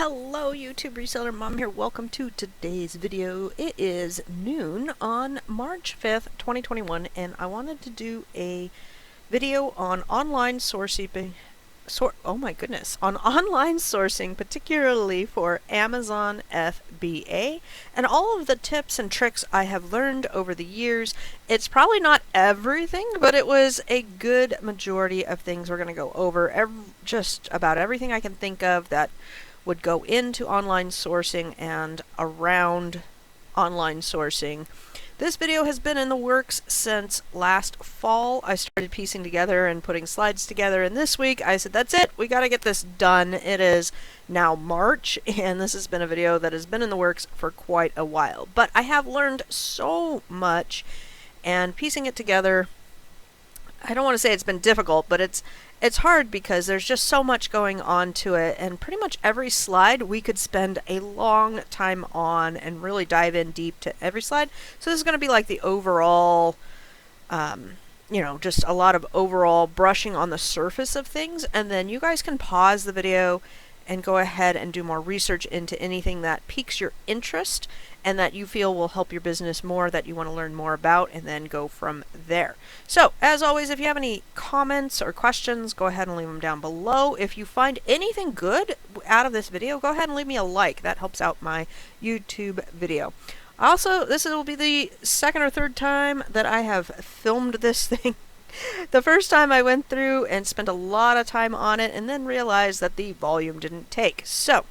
Hello YouTube Reseller Mom here. Welcome to today's video. It is noon on March 5th, 2021, and I wanted to do a video on online sourcing, on online sourcing, particularly for Amazon FBA, and all of the tips and tricks I have learned over the years. It's probably not everything, but it was a good majority of things we're going to go over. Just about everything I can think of that would go into online sourcing and around online sourcing. This video has been in the works since last fall. I started piecing together and putting slides together, and this week I said, that's it, we got to get this done. It is now March, and this has been a video that has been in the works for quite a while. But I have learned so much, and piecing it together, I don't want to say it's been difficult, but it's hard because there's just so much going on to it, and pretty much every slide we could spend a long time on and really dive in deep to every slide. So this is going to be like the overall, just a lot of overall brushing on the surface of things, and then you guys can pause the video and go ahead and do more research into anything that piques your interest and that you feel will help your business more, that you want to learn more about, and then go from there. So, as always, if you have any comments or questions, go ahead and leave them down below. If you find anything good out of this video, go ahead and leave me a like. That helps out my YouTube video. Also, this will be the second or third time that I have filmed this thing. The first time I went through and spent a lot of time on it and then realized that the volume didn't take. So,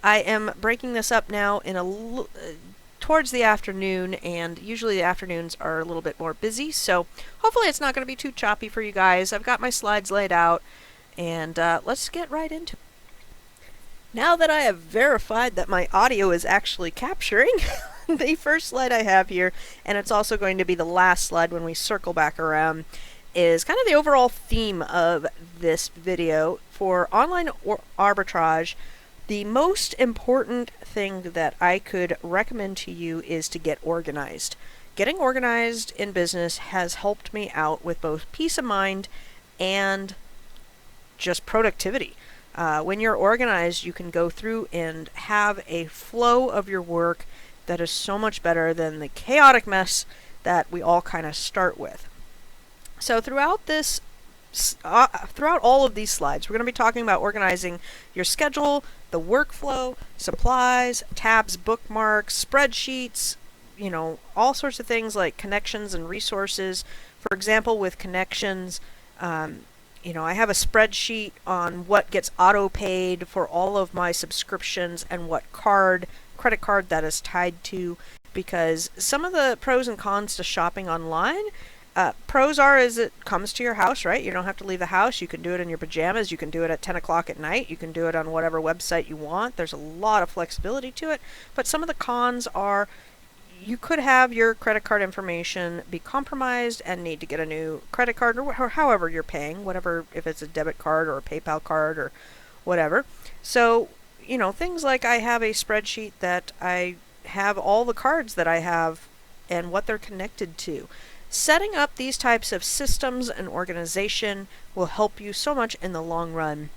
I am breaking this up now in towards the afternoon, and usually the afternoons are a little bit more busy, so hopefully it's not going to be too choppy for you guys. I've got my slides laid out, and let's get right into it. Now that I have verified that my audio is actually capturing, the first slide I have here, and it's also going to be the last slide when we circle back around, is kind of the overall theme of this video. For online arbitrage, the most important thing that I could recommend to you is to get organized. Getting organized in business has helped me out with both peace of mind and just productivity. When you're organized, you can go through and have a flow of your work that is so much better than the chaotic mess that we all kind of start with. So throughout all of these slides, we're going to be talking about organizing your schedule, the workflow, supplies, tabs, bookmarks, spreadsheets, all sorts of things like connections and resources. For example, with connections, I have a spreadsheet on what gets auto-paid for all of my subscriptions and what credit card that is tied to, because some of the pros and cons to shopping online, pros is it comes to your house, right? You don't have to leave the house. You can do it in your pajamas. You can do it at 10 o'clock at night. You can do it on whatever website you want. There's a lot of flexibility to it. But some of the cons are you could have your credit card information be compromised and need to get a new credit card, or however you're paying, whatever, if it's a debit card or a PayPal card or whatever. So, things like I have a spreadsheet that I have all the cards that I have and what they're connected to. Setting up these types of systems and organization will help you so much in the long run.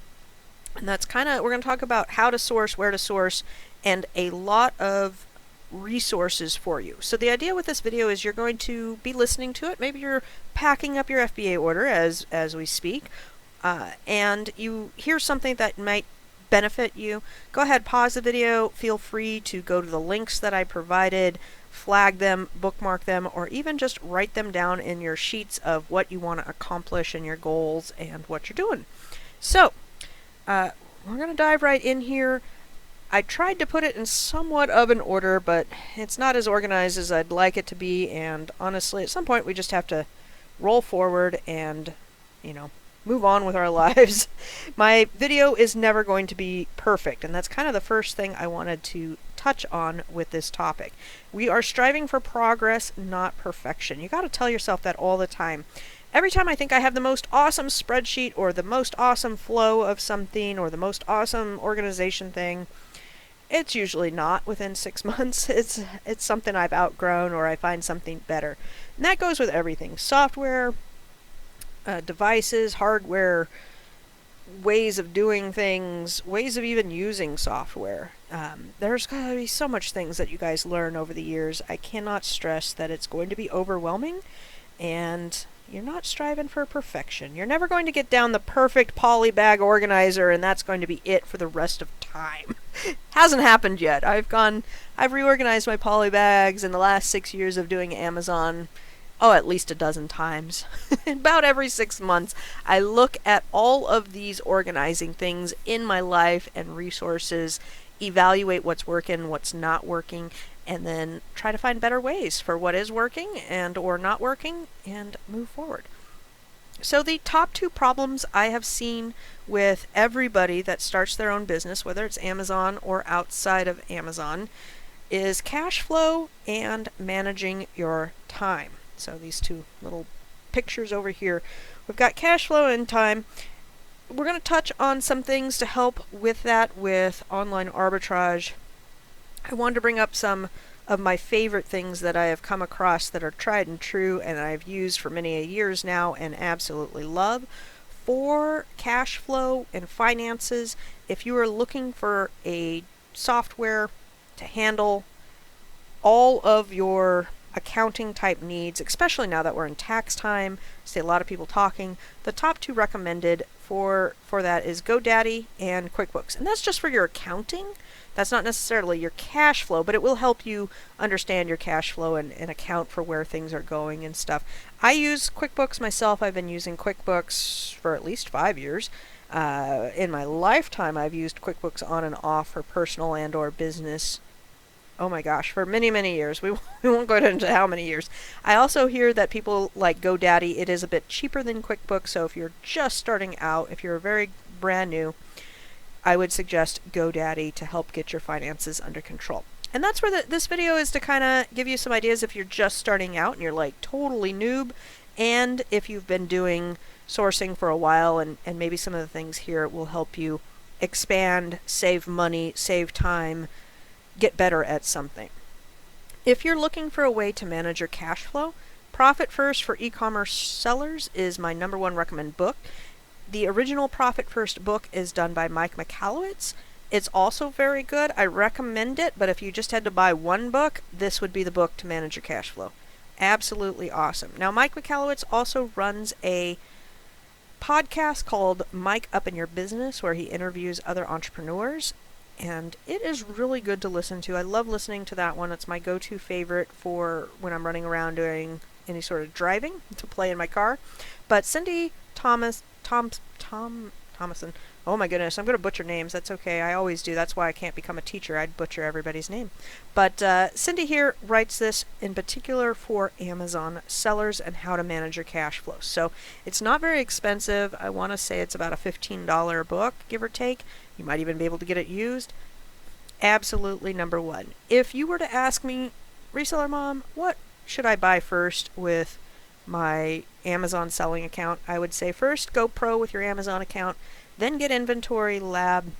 And that's we're going to talk about how to source, where to source, and a lot of resources for you. So the idea with this video is you're going to be listening to it. Maybe you're packing up your FBA order as we speak, and you hear something that might benefit you. Go ahead, pause the video. Feel free to go to the links that I provided, flag them, bookmark them, or even just write them down in your sheets of what you want to accomplish and your goals and what you're doing. So, we're going to dive right in here. I tried to put it in somewhat of an order, but it's not as organized as I'd like it to be, and honestly, at some point we just have to roll forward and, move on with our lives. My video is never going to be perfect, and that's kind of the first thing I wanted to touch on with this topic. We are striving for progress, not perfection. You got to tell yourself that all the time. Every time I think I have the most awesome spreadsheet or the most awesome flow of something or the most awesome organization thing, it's usually not within 6 months. It's something I've outgrown, or I find something better. And that goes with everything. Software, devices, hardware, ways of doing things, ways of even using software. There's going to be so much things that you guys learn over the years. I cannot stress that it's going to be overwhelming, and you're not striving for perfection. You're never going to get down the perfect poly bag organizer, and that's going to be it for the rest of time. Hasn't happened yet. I've reorganized my poly bags in the last 6 years of doing Amazon. At least a dozen times. About every 6 months, I look at all of these organizing things in my life and resources, evaluate what's working, what's not working, and then try to find better ways for what is working and or not working, and move forward. So the top 2 problems I have seen with everybody that starts their own business, whether it's Amazon or outside of Amazon, is cash flow and managing your time. So these 2 little pictures over here, we've got cash flow and time. We're going to touch on some things to help with that with online arbitrage. I wanted to bring up some of my favorite things that I have come across that are tried and true and I've used for many years now and absolutely love for cash flow and finances. If you are looking for a software to handle all of your accounting type needs, especially now that we're in tax time, see a lot of people talking, the top 2 recommended for that is GoDaddy and QuickBooks. And that's just for your accounting. That's not necessarily your cash flow, but it will help you understand your cash flow and account for where things are going and stuff. I use QuickBooks myself. I've been using QuickBooks for at least 5 years. In my lifetime, I've used QuickBooks on and off for personal and or business. Oh my gosh, for many, many years. We won't go into how many years. I also hear that people like GoDaddy, it is a bit cheaper than QuickBooks, so if you're just starting out, if you're very brand new, I would suggest GoDaddy to help get your finances under control. And that's where this video is, to kind of give you some ideas if you're just starting out and you're like totally noob, and if you've been doing sourcing for a while, and maybe some of the things here will help you expand, save money, save time, get better at something. If you're looking for a way to manage your cash flow, Profit First for e-commerce sellers is my #1 recommended book. The original Profit First book is done by Mike Michalowicz. It's also very good. I recommend it, but if you just had to buy one book, this would be the book to manage your cash flow. Absolutely awesome. Now, Mike Michalowicz also runs a podcast called Mike Up in Your Business, where he interviews other entrepreneurs, and it is really good to listen to. I love listening to that one. It's my go-to favorite for when I'm running around doing any sort of driving to play in my car. But Cindy Thomason, oh my goodness, I'm going to butcher names. That's okay. I always do. That's why I can't become a teacher. I'd butcher everybody's name. But Cindy here writes this in particular for Amazon sellers and how to manage your cash flow. So it's not very expensive. I want to say it's about a $15 book, give or take. You might even be able to get it used. Absolutely #1. If you were to ask me, Reseller Mom, what should I buy first with my Amazon selling account? I would say first go pro with your Amazon account, then get Inventory Lab.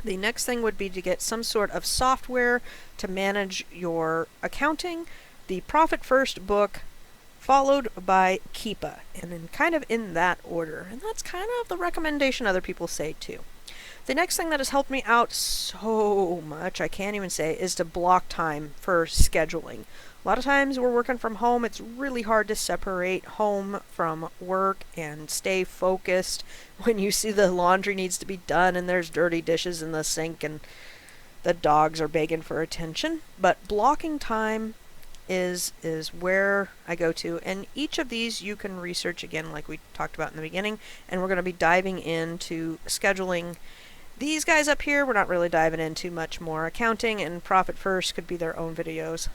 The next thing would be to get some sort of software to manage your accounting. The Profit First book, followed by Keepa, and then kind of in that order. And that's kind of the recommendation other people say too. The next thing that has helped me out so much, I can't even say, is to block time for scheduling. A lot of times we're working from home. It's really hard to separate home from work and stay focused when you see the laundry needs to be done and there's dirty dishes in the sink and the dogs are begging for attention. But blocking time is where I go to, and each of these you can research again like we talked about in the beginning, and we're going to be diving into scheduling. These guys up here, we're not really diving into much more. Accounting and Profit First could be their own videos.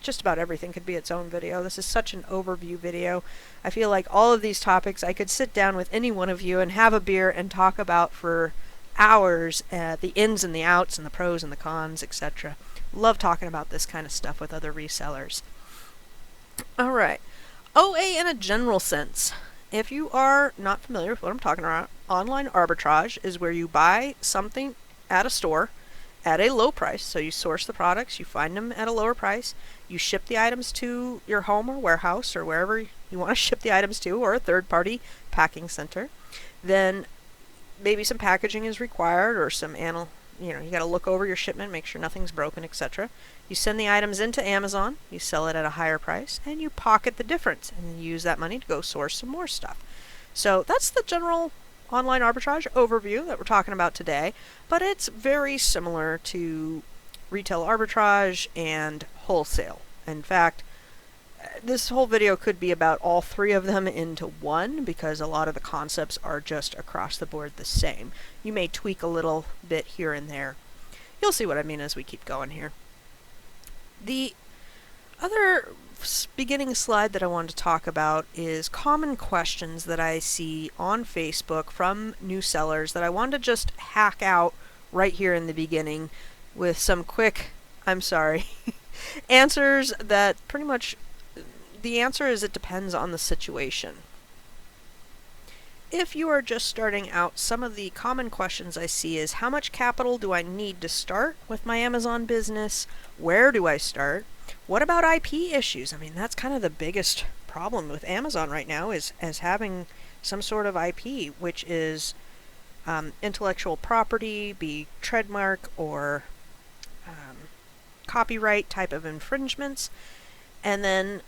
Just about everything could be its own video. This is such an overview video. I feel like all of these topics I could sit down with any one of you and have a beer and talk about for hours, the ins and the outs and the pros and the cons, etc. Love talking about this kind of stuff with other resellers. Alright, OA in a general sense. If you are not familiar with what I'm talking about, online arbitrage is where you buy something at a store at a low price. So you source the products, you find them at a lower price, you ship the items to your home or warehouse or wherever you want to ship the items to, or a third-party packing center. Then maybe some packaging is required, or you got to look over your shipment, make sure nothing's broken, etc. You send the items into Amazon, you sell it at a higher price, and you pocket the difference, and then use that money to go source some more stuff. So that's the general online arbitrage overview that we're talking about today, but it's very similar to retail arbitrage and wholesale. In fact, this whole video could be about all three of them into one, because a lot of the concepts are just across the board the same. You may tweak a little bit here and there. You'll see what I mean as we keep going here. The other beginning slide that I wanted to talk about is common questions that I see on Facebook from new sellers that I wanted to just hack out right here in the beginning with some quick, I'm sorry, answers that pretty much, the answer is it depends on the situation. If you are just starting out, some of the common questions I see is, how much capital do I need to start with my Amazon business? Where do I start? What about IP issues? I mean, that's kind of the biggest problem with Amazon right now, is having some sort of IP, which is intellectual property, be trademark or copyright type of infringements. And then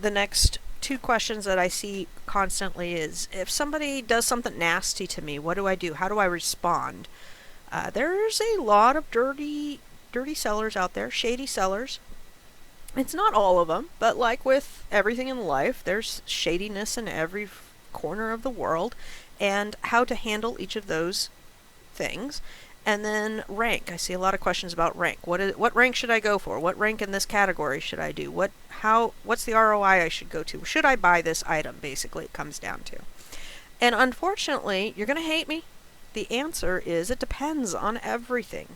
the next two questions that I see constantly is, if somebody does something nasty to me, what do I do? How do I respond? There's a lot of dirty sellers out there, shady sellers. It's not all of them, but like with everything in life, there's shadiness in every corner of the world, and how to handle each of those things. And then rank. I see a lot of questions about rank. What rank should I go for? What rank in this category should I do? What's the ROI I should go to? Should I buy this item? Basically, it comes down to. And unfortunately, you're going to hate me. The answer is it depends on everything.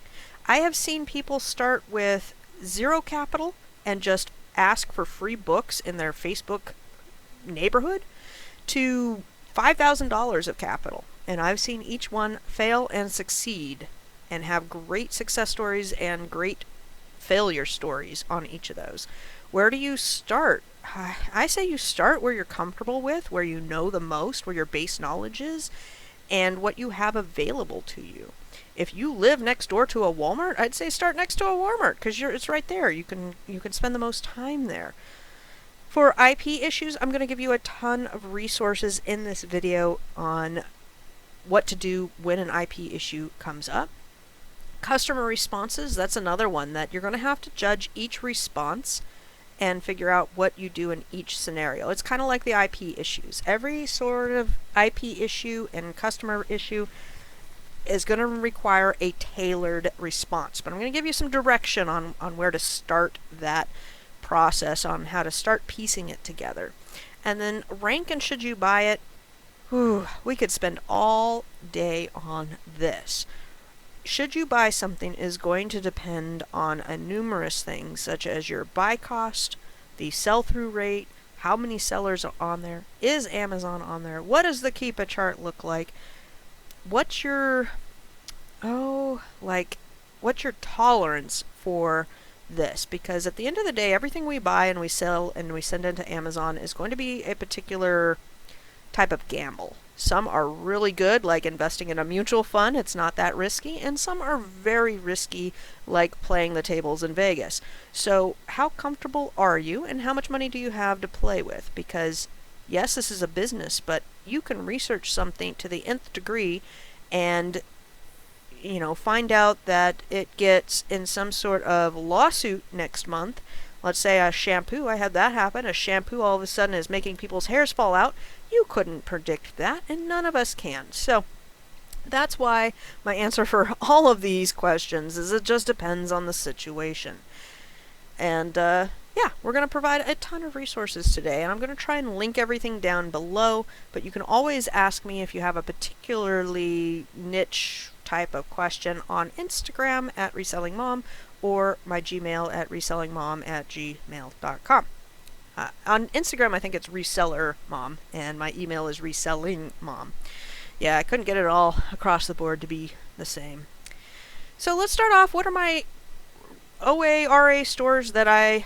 I have seen people start with zero capital and just ask for free books in their Facebook neighborhood to $5,000 of capital. And I've seen each one fail and succeed, and have great success stories and great failure stories on each of those. Where do you start? I say you start where you're comfortable with, where you know the most, where your base knowledge is, and what you have available to you. If you live next door to a Walmart, I'd say start next to a Walmart, because it's right there. You can spend the most time there. For IP issues, I'm going to give you a ton of resources in this video on what to do when an IP issue comes up. Customer responses, that's another one that you're going to have to judge each response and figure out what you do in each scenario. It's kind of like the IP issues. Every sort of IP issue and customer issue is going to require a tailored response. But I'm going to give you some direction on where to start that process, on how to start piecing it together. And then rank and should you buy it? We could spend all day on this. Should you buy something is going to depend on numerous things, such as your buy cost, the sell-through rate, how many sellers are on there, is Amazon on there, what does the Keepa chart look like, what's your tolerance for this, because at the end of the day, everything we buy and we sell and we send into Amazon is going to be a particular type of gamble. Some are really good, like investing in a mutual fund, it's not that risky, and some are very risky, like playing the tables in Vegas. So how comfortable are you, and how much money do you have to play with? Because yes, this is a business, but you can research something to the nth degree and find out that it gets in some sort of lawsuit next month. Let's say a shampoo, I had that happen. A shampoo all of a sudden is making people's hairs fall out. You couldn't predict that, and none of us can. So that's why my answer for all of these questions is it just depends on the situation. And yeah, we're going to provide a ton of resources today, and I'm going to try and link everything down below, but you can always ask me if you have a particularly niche type of question on Instagram at resellingmom, or my Gmail at resellingmom@gmail.com. On Instagram, I think it's Reseller Mom, and my email is resellingmom. Yeah, I couldn't get it all across the board to be the same. So let's start off. What are my OA, RA stores that I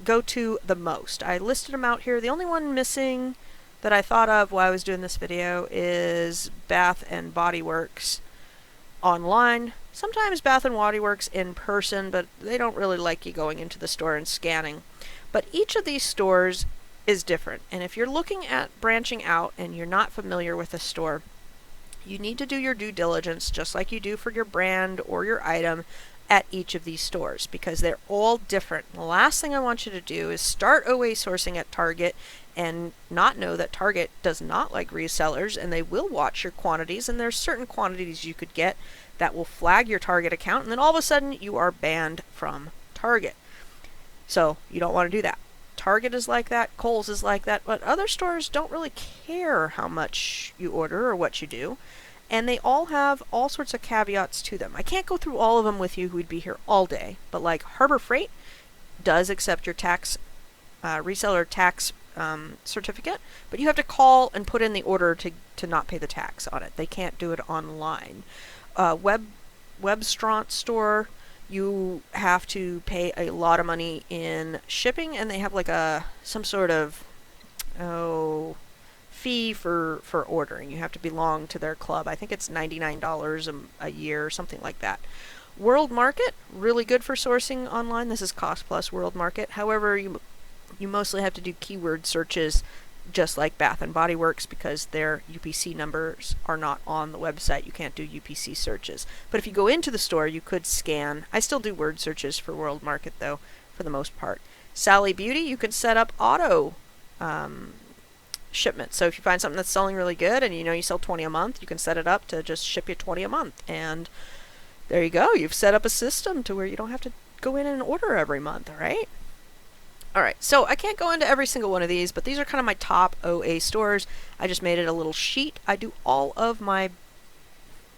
go to the most? I listed them out here. The only one missing that I thought of while I was doing this video is Bath and Body Works online. Sometimes Bath and Body Works in person, but they don't really like you going into the store and scanning. But each of these stores is different. And if you're looking at branching out and you're not familiar with a store, you need to do your due diligence just like you do for your brand or your item at each of these stores, because they're all different. The last thing I want you to do is start OA sourcing at Target and not know that Target does not like resellers, and they will watch your quantities, and there's certain quantities you could get that will flag your Target account, and then all of a sudden you are banned from Target. So you don't want to do that. Target is like that, Kohl's is like that, but other stores don't really care how much you order or what you do. And they all have all sorts of caveats to them. I can't go through all of them with you, we'd be here all day. But like Harbor Freight does accept your tax, reseller tax certificate, but you have to call and put in the order to not pay the tax on it. They can't do it online. Webstront store, you have to pay a lot of money in shipping, and they have like some sort of fee for ordering. You have to belong to their club. I think it's $99 a year or something like that. World Market, really good for sourcing online. This is Cost Plus World Market. However, you mostly have to do keyword searches just like Bath and Body Works, because their UPC numbers are not on the website. You can't do UPC searches. But if you go into the store, you could scan. I still do word searches for World Market though, for the most part. Sally Beauty, you can set up auto shipment. So if you find something that's selling really good and you know you sell 20 a month, you can set it up to just ship you 20 a month. And there you go. You've set up a system to where you don't have to go in and order every month, right? Alright, so I can't go into every single one of these, but these are kind of my top OA stores. I just made it a little sheet. I do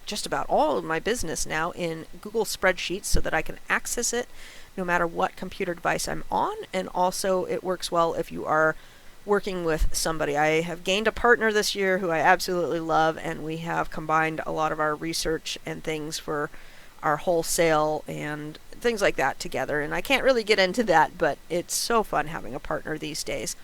just about all of my business now in Google spreadsheets so that I can access it no matter what computer device I'm on, and also it works well if you are working with somebody. I have gained a partner this year who I absolutely love, and we have combined a lot of our research and things for our wholesale and things like that together, and I can't really get into that, but it's so fun having a partner these days.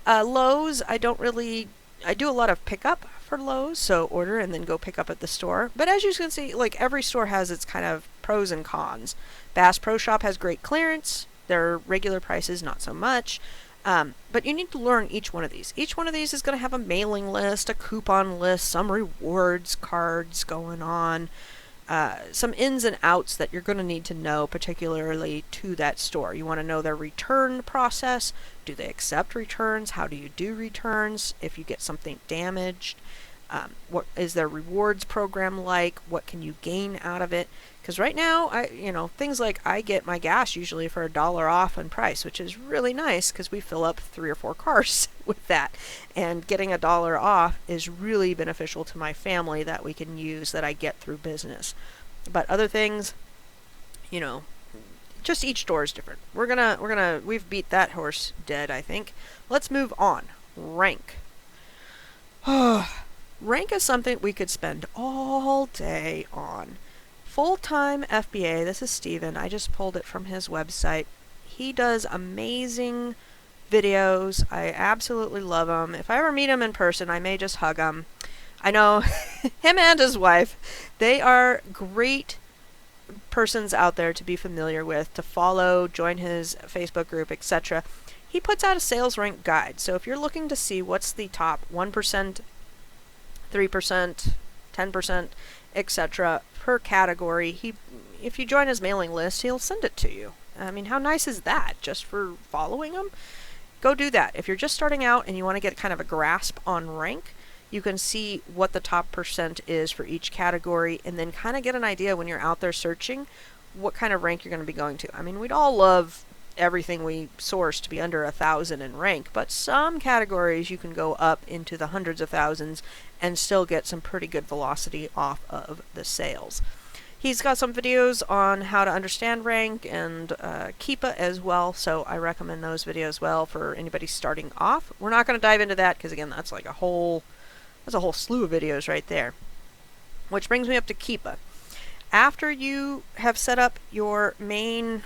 Lowe's, I do a lot of pickup for Lowe's, so order and then go pick up at the store. But as you can see, like every store has its kind of pros and cons. Bass Pro Shop has great clearance. Their regular prices, not so much. But you need to learn each one of these. Each one of these is going to have a mailing list, a coupon list, some rewards cards going on, some ins and outs that you're going to need to know particularly to that store. You want to know their return process. Do they accept returns? How do you do returns if you get something damaged? What is their rewards program like? What can you gain out of it? Because right now, things like I get my gas usually for $1 off in price, which is really nice because we fill up 3 or 4 cars with that. And getting $1 off is really beneficial to my family that we can use, that I get through business. But other things, just each store is different. We've beat that horse dead, I think. Let's move on. Rank. Rank is something we could spend all day on. Full-time FBA, this is Steven, I just pulled it from his website. He does amazing videos. I absolutely love him. If I ever meet him in person, I may just hug him. I know him and his wife, they are great persons out there to be familiar with, to follow, join his Facebook group, etc. He puts out a sales rank guide. So if you're looking to see what's the top 1%, 3%, 10%, etc. per category, if you join his mailing list, he'll send it to you. I mean, how nice is that? Just for following him? Go do that. If you're just starting out and you want to get kind of a grasp on rank, you can see what the top percent is for each category, and then kind of get an idea when you're out there searching what kind of rank you're going to be going to. I mean, we'd all love everything we source to be under 1,000 in rank, but some categories you can go up into the hundreds of thousands and still get some pretty good velocity off of the sales. He's got some videos on how to understand rank and Keepa as well, so I recommend those videos well for anybody starting off. We're not going to dive into that because, again, that's a whole slew of videos right there. Which brings me up to Keepa. After you have set up your main,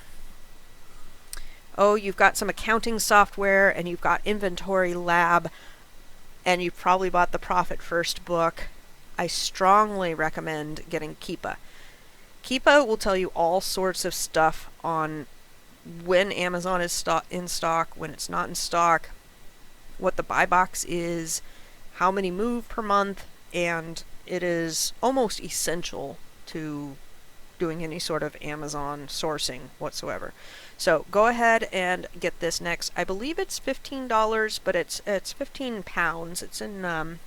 you've got some accounting software and you've got inventory lab, and you've probably bought the Profit First book, I strongly recommend getting Keepa. Keepa will tell you all sorts of stuff on when Amazon is in stock, when it's not in stock, what the buy box is, how many move per month, and it is almost essential to doing any sort of Amazon sourcing whatsoever. So go ahead and get this next. I believe it's $15, but it's 15 pounds. It's in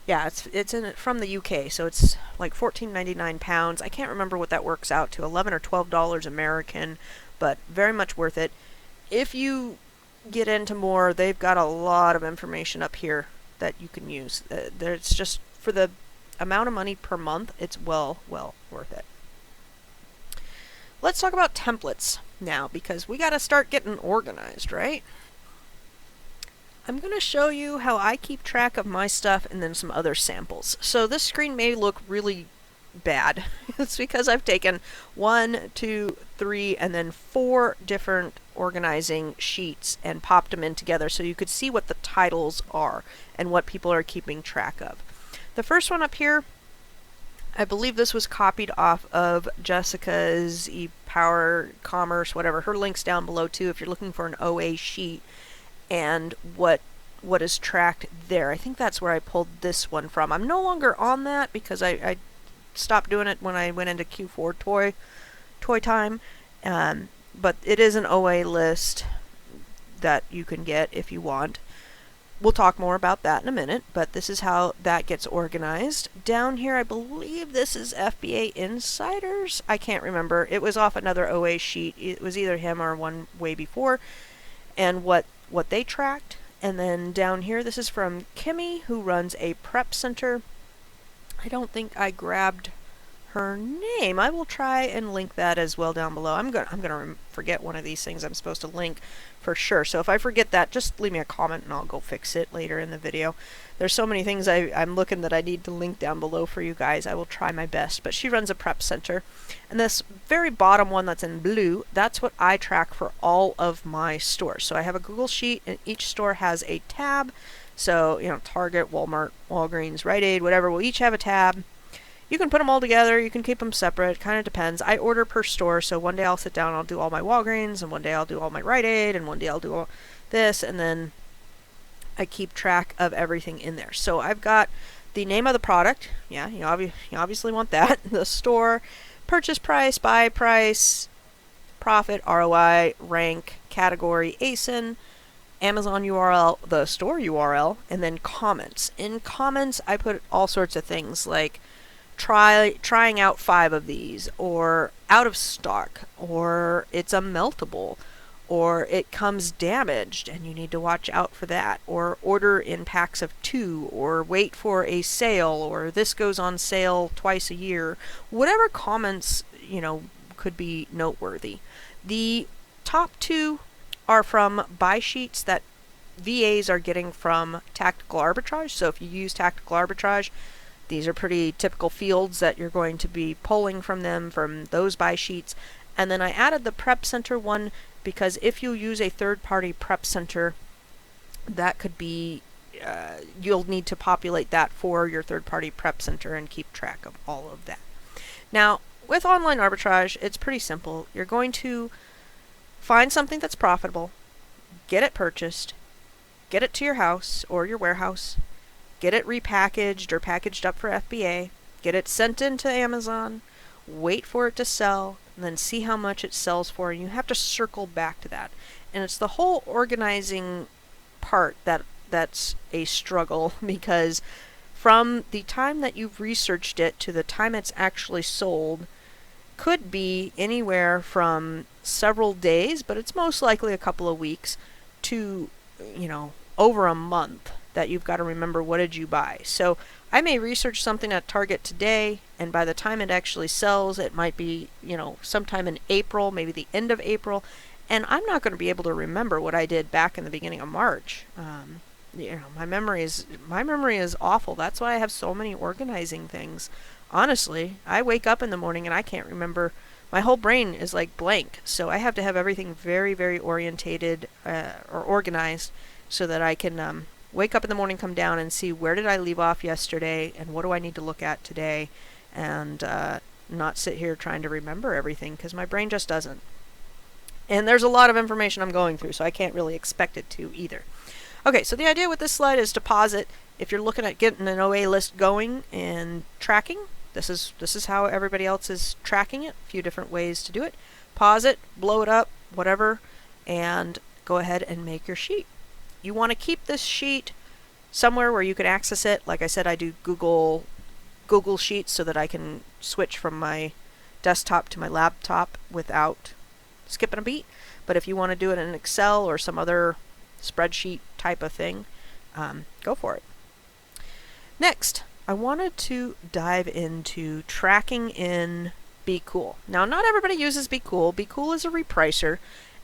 yeah, it's in from the UK, so it's like £14.99. I can't remember what that works out to, $11 or $12 American, but very much worth it. If you get into more, they've got a lot of information up here that you can use. It's just for the amount of money per month, it's well worth it. Let's talk about templates now, because we got to start getting organized, right? I'm going to show you how I keep track of my stuff and then some other samples. So this screen may look really bad. It's because I've taken 1, 2, 3, and then 4 different organizing sheets and popped them in together so you could see what the titles are and what people are keeping track of. The first one up here, I believe this was copied off of Jessica's ePower Commerce, whatever. Her link's down below too if you're looking for an OA sheet and what is tracked there. I think that's where I pulled this one from. I'm no longer on that because I stopped doing it when I went into Q4 toy time. But it is an OA list that you can get if you want. We'll talk more about that in a minute, but this is how that gets organized. Down here, I believe this is FBA Insiders. I can't remember. It was off another OA sheet. It was either him or one way before, and what they tracked. And then down here, this is from Kimmy, who runs a prep center. I don't think I grabbed her name. I will try and link that as well down below. I'm gonna forget one of these things I'm supposed to link for sure. So if I forget that, just leave me a comment and I'll go fix it later in the video. There's so many things I'm looking that I need to link down below for you guys. I will try my best. But she runs a prep center. And this very bottom one that's in blue, that's what I track for all of my stores. So I have a Google Sheet and each store has a tab. So, you know, Target, Walmart, Walgreens, Rite Aid, whatever, will each have a tab. You can put them all together, you can keep them separate, kind of depends. I order per store, so one day I'll sit down and I'll do all my Walgreens, and one day I'll do all my Rite Aid, and one day I'll do all this, and then I keep track of everything in there. So I've got the name of the product, yeah, you obviously want that, the store, purchase price, buy price, profit, ROI, rank, category, ASIN, Amazon URL, the store URL, and then comments. In comments, I put all sorts of things like trying out 5 of these, or out of stock, or it's a meltable, or it comes damaged and you need to watch out for that, or order in packs of 2, or wait for a sale, or this goes on sale twice a year. Whatever comments, you know, could be noteworthy. The top 2 are from buy sheets that VAs are getting from Tactical Arbitrage. So if you use Tactical Arbitrage, these are pretty typical fields that you're going to be pulling from them, from those buy sheets. And then I added the Prep Center one because if you use a third-party Prep Center, that could be, you'll need to populate that for your third-party Prep Center and keep track of all of that. Now, with online arbitrage, it's pretty simple. You're going to find something that's profitable, get it purchased, get it to your house or your warehouse, get it repackaged or packaged up for FBA, get it sent into Amazon, wait for it to sell, and then see how much it sells for, and you have to circle back to that. And it's the whole organizing part that's a struggle, because from the time that you've researched it to the time it's actually sold could be anywhere from several days, but it's most likely a couple of weeks, to, you know, over a month that you've got to remember what did you buy. So I may research something at Target today, and by the time it actually sells, it might be, you know, sometime in April, maybe the end of April, and I'm not going to be able to remember what I did back in the beginning of March. You know, my memory is awful. That's why I have so many organizing things. Honestly, I wake up in the morning and I can't remember. My whole brain is like blank, so I have to have everything very, very orientated or organized so that I can wake up in the morning, come down and see where did I leave off yesterday and what do I need to look at today, and not sit here trying to remember everything, because my brain just doesn't. And there's a lot of information I'm going through, so I can't really expect it to either. Okay, so the idea with this slide is to pause it. If you're looking at getting an OA list going and tracking, this is how everybody else is tracking it. A few different ways to do it. Pause it, blow it up, whatever, and go ahead and make your sheet. You want to keep this sheet somewhere where you can access it. Like I said, I do Google Sheets so that I can switch from my desktop to my laptop without skipping a beat. But if you want to do it in Excel or some other spreadsheet type of thing, go for it. Next, I wanted to dive into tracking in Be Cool. Now, not everybody uses Be Cool. Be Cool is a repricer.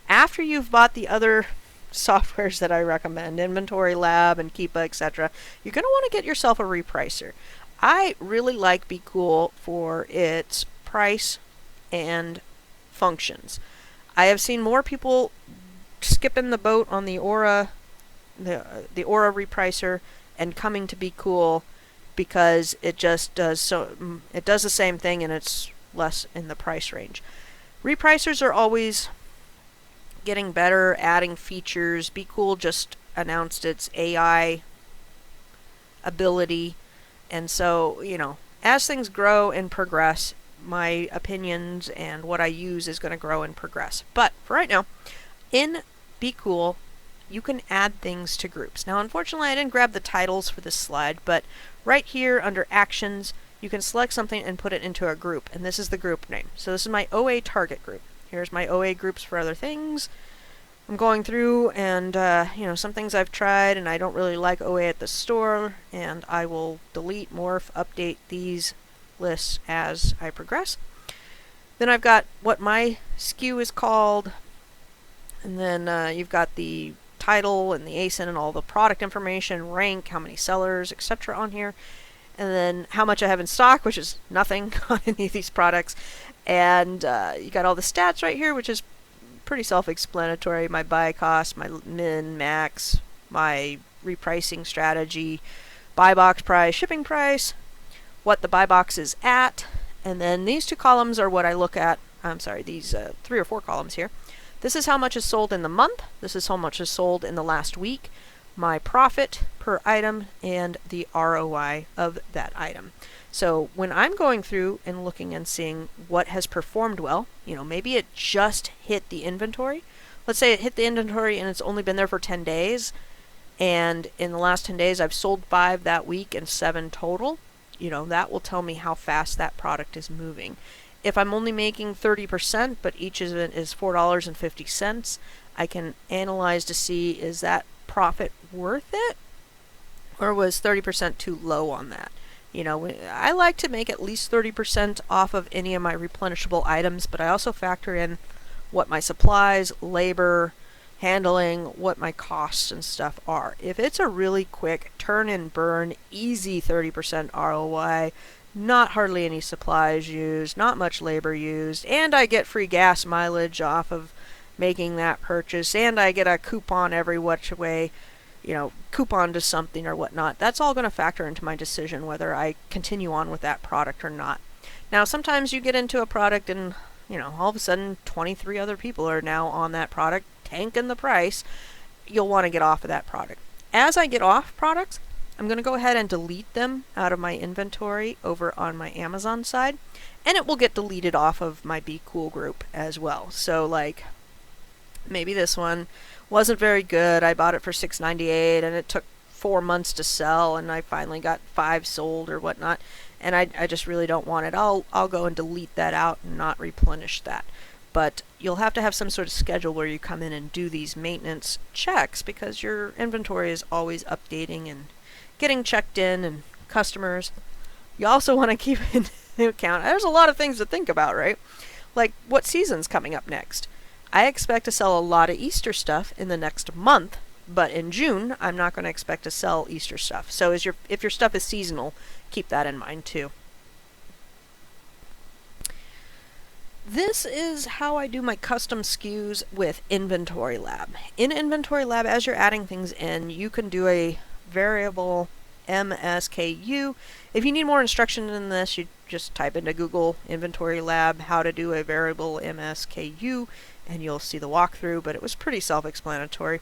After you've bought the other softwares that I recommend, Inventory Lab and Keepa, etc., you're going to want to get yourself a repricer. I really like Be Cool for its price and functions. I have seen more people skipping the boat on the Aura, the Aura repricer, and coming to Be Cool because it just does it does the same thing and it's less in the price range. Repricers are always getting better, adding features. Be Cool just announced its AI ability, and so, you know, as things grow and progress, my opinions and what I use is going to grow and progress. But for right now, in Be Cool, you can add things to groups. Now, unfortunately, I didn't grab the titles for this slide, but right here under Actions, you can select something and put it into a group, and this is the group name. So this is my OA target group. Here's my OA groups for other things. I'm going through and, you know, some things I've tried and I don't really like OA at the store, and I will delete, morph, update these lists as I progress. Then I've got what my SKU is called, and then you've got the title and the ASIN and all the product information, rank, how many sellers, etc. on here, and then how much I have in stock, which is nothing on any of these products, and you got all the stats right here, which is pretty self-explanatory. My buy cost, my min, max, my repricing strategy, buy box price, shipping price, what the buy box is at, and then these two columns are what I look at. I'm sorry, these 3 or 4 columns here. This is how much is sold in the month. This is how much is sold in the last week, my profit per item, and the ROI of that item. So when I'm going through and looking and seeing what has performed well, you know, maybe it just hit the inventory. Let's say it hit the inventory and it's only been there for 10 days, and in the last 10 days I've sold 5 that week and 7 total. You know, that will tell me how fast that product is moving. If I'm only making 30%, but each is $4.50, I can analyze to see, is that profit worth it? Or was 30% too low on that? You know, I like to make at least 30% off of any of my replenishable items, but I also factor in what my supplies, labor, handling, what my costs and stuff are. If it's a really quick turn and burn, easy 30% ROI, not hardly any supplies used, not much labor used, and I get free gas mileage off of making that purchase, and I get a coupon every which way, you know, coupon to something or whatnot, that's all going to factor into my decision whether I continue on with that product or not. Now, sometimes you get into a product and, you know, all of a sudden 23 other people are now on that product, tanking the price. You'll want to get off of that product. As I get off products, I'm going to go ahead and delete them out of my inventory over on my Amazon side, and it will get deleted off of my Be Cool group as well. So, like, maybe this one wasn't very good. I bought it for $6.98 and it took 4 months to sell, and I finally got 5 sold or whatnot, and I just really don't want it. I'll go and delete that out and not replenish that. But you'll have to have some sort of schedule where you come in and do these maintenance checks, because your inventory is always updating and getting checked in, and customers. You also want to keep in account, there's a lot of things to think about, right? Like, what season's coming up next? I expect to sell a lot of Easter stuff in the next month, but in June, I'm not going to expect to sell Easter stuff. So if your stuff is seasonal, keep that in mind too. This is how I do my custom SKUs with Inventory Lab. In Inventory Lab, as you're adding things in, you can do a variable MSKU. If you need more instruction than this, you just type into Google Inventory Lab how to do a variable MSKU, and you'll see the walkthrough, but it was pretty self-explanatory.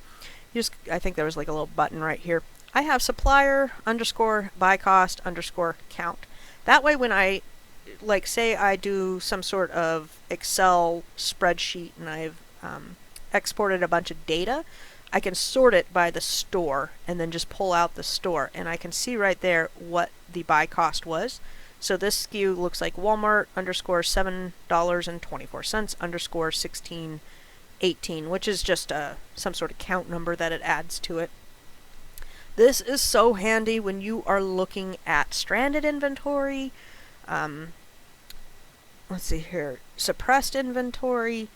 I think there was like a little button right here. I have supplier underscore by cost underscore count. That way when I, like say I do some sort of Excel spreadsheet and I've exported a bunch of data, I can sort it by the store and then just pull out the store, and I can see right there what the buy cost was. So this SKU looks like Walmart underscore $7.24 underscore 1618, which is just some sort of count number that it adds to it. This is so handy when you are looking at stranded inventory, let's see here, suppressed inventory,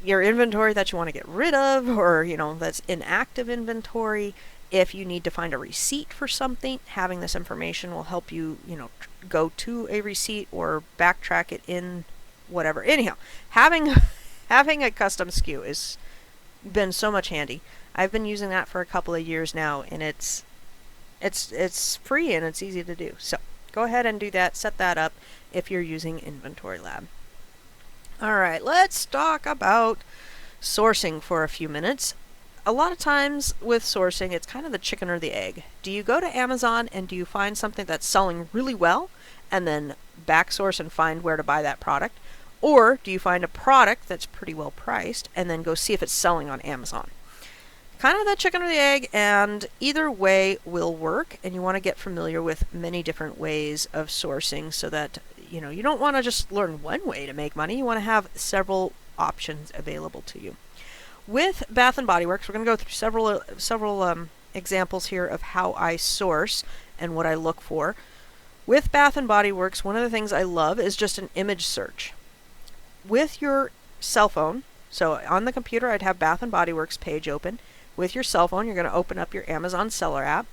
your inventory that you want to get rid of, or that's inactive inventory. If you need to find a receipt for something, having this information will help you, go to a receipt or backtrack it in whatever. Anyhow, having a custom SKU has been so much handy. I've been using that for a couple of years now, and it's free and it's easy to do. So go ahead and do that. Set that up if you're using Inventory Lab. All right, let's talk about sourcing for a few minutes. A lot of times with sourcing, it's kind of the chicken or the egg. Do you go to Amazon and do you find something that's selling really well and then back source and find where to buy that product? Or do you find a product that's pretty well priced and then go see if it's selling on Amazon? Kind of the chicken or the egg, and either way will work, and you want to get familiar with many different ways of sourcing so that you don't want to just learn one way to make money. You want to have several options available to you. With Bath & Body Works, we're going to go through several examples here of how I source and what I look for. With Bath & Body Works, one of the things I love is just an image search. With your cell phone, so on the computer I'd have Bath & Body Works page open. With your cell phone, you're going to open up your Amazon Seller app,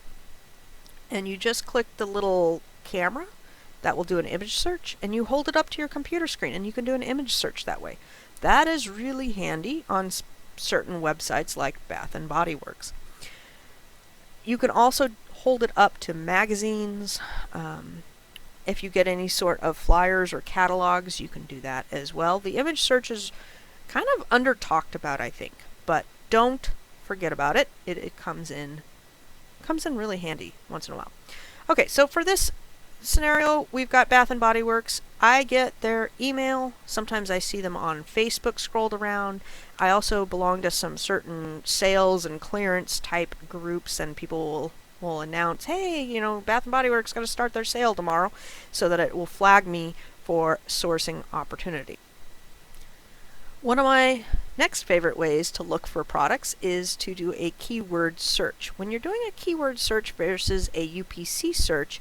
and you just click the little camera that will do an image search, and you hold it up to your computer screen, and you can do an image search that way. That is really handy on certain websites like Bath & Body Works. You can also hold it up to magazines. If you get any sort of flyers or catalogs, you can do that as well. The image search is kind of under talked about, I think, but don't forget about it. It comes in really handy once in a while. Okay, so for this scenario, we've got Bath & Body Works. I get their email. Sometimes I see them on Facebook scrolled around. I also belong to some certain sales and clearance type groups, and people will announce, hey, Bath & Body Works going to start their sale tomorrow, so that it will flag me for sourcing opportunity. One of my next favorite ways to look for products is to do a keyword search. When you're doing a keyword search versus a UPC search,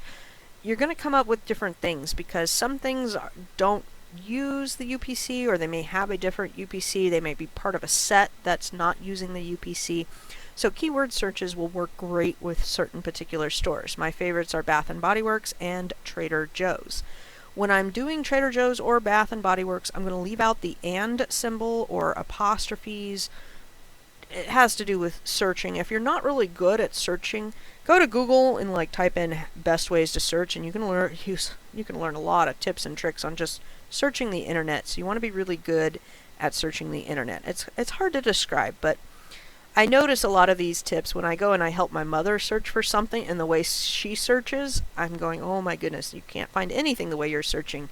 you're going to come up with different things, because some things don't use the UPC, or they may have a different UPC. They may be part of a set that's not using the UPC. So keyword searches will work great with certain particular stores. My favorites are Bath & Body Works and Trader Joe's. When I'm doing Trader Joe's or Bath & Body Works, I'm going to leave out the and symbol or apostrophes. It has to do with searching. If you're not really good at searching, go to Google and type in best ways to search, and you can learn a lot of tips and tricks on just searching the internet. So you want to be really good at searching the internet. It's hard to describe, but I notice a lot of these tips when I go and I help my mother search for something, and the way she searches, I'm going, oh my goodness, you can't find anything the way you're searching.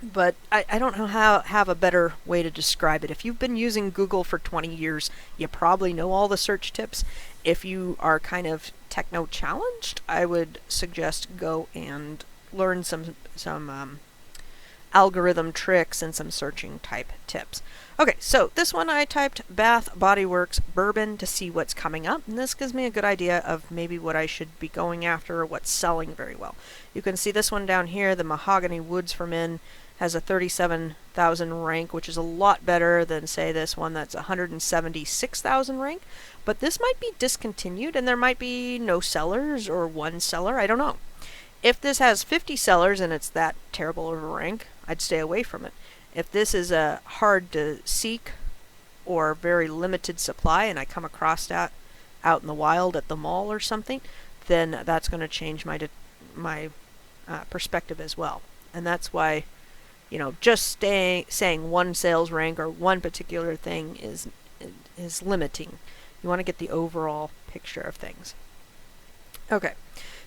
But I don't know have a better way to describe it. If you've been using Google for 20 years, you probably know all the search tips. If you are kind of techno challenged, I would suggest go and learn some algorithm tricks and some searching type tips. Okay, so this one I typed Bath Body Works bourbon to see what's coming up, and this gives me a good idea of maybe what I should be going after or what's selling very well. You can see this one down here, the Mahogany Woods for Men, has a 37,000 rank, which is a lot better than, say, this one that's 176,000 rank. But this might be discontinued, and there might be no sellers or one seller. I don't know. If this has 50 sellers and it's that terrible of a rank, I'd stay away from it. If this is a hard to seek or very limited supply and I come across that out in the wild at the mall or something, then that's going to change my perspective as well. And that's why, you know, just saying one sales rank or one particular thing is limiting. You want to get the overall picture of things. Okay,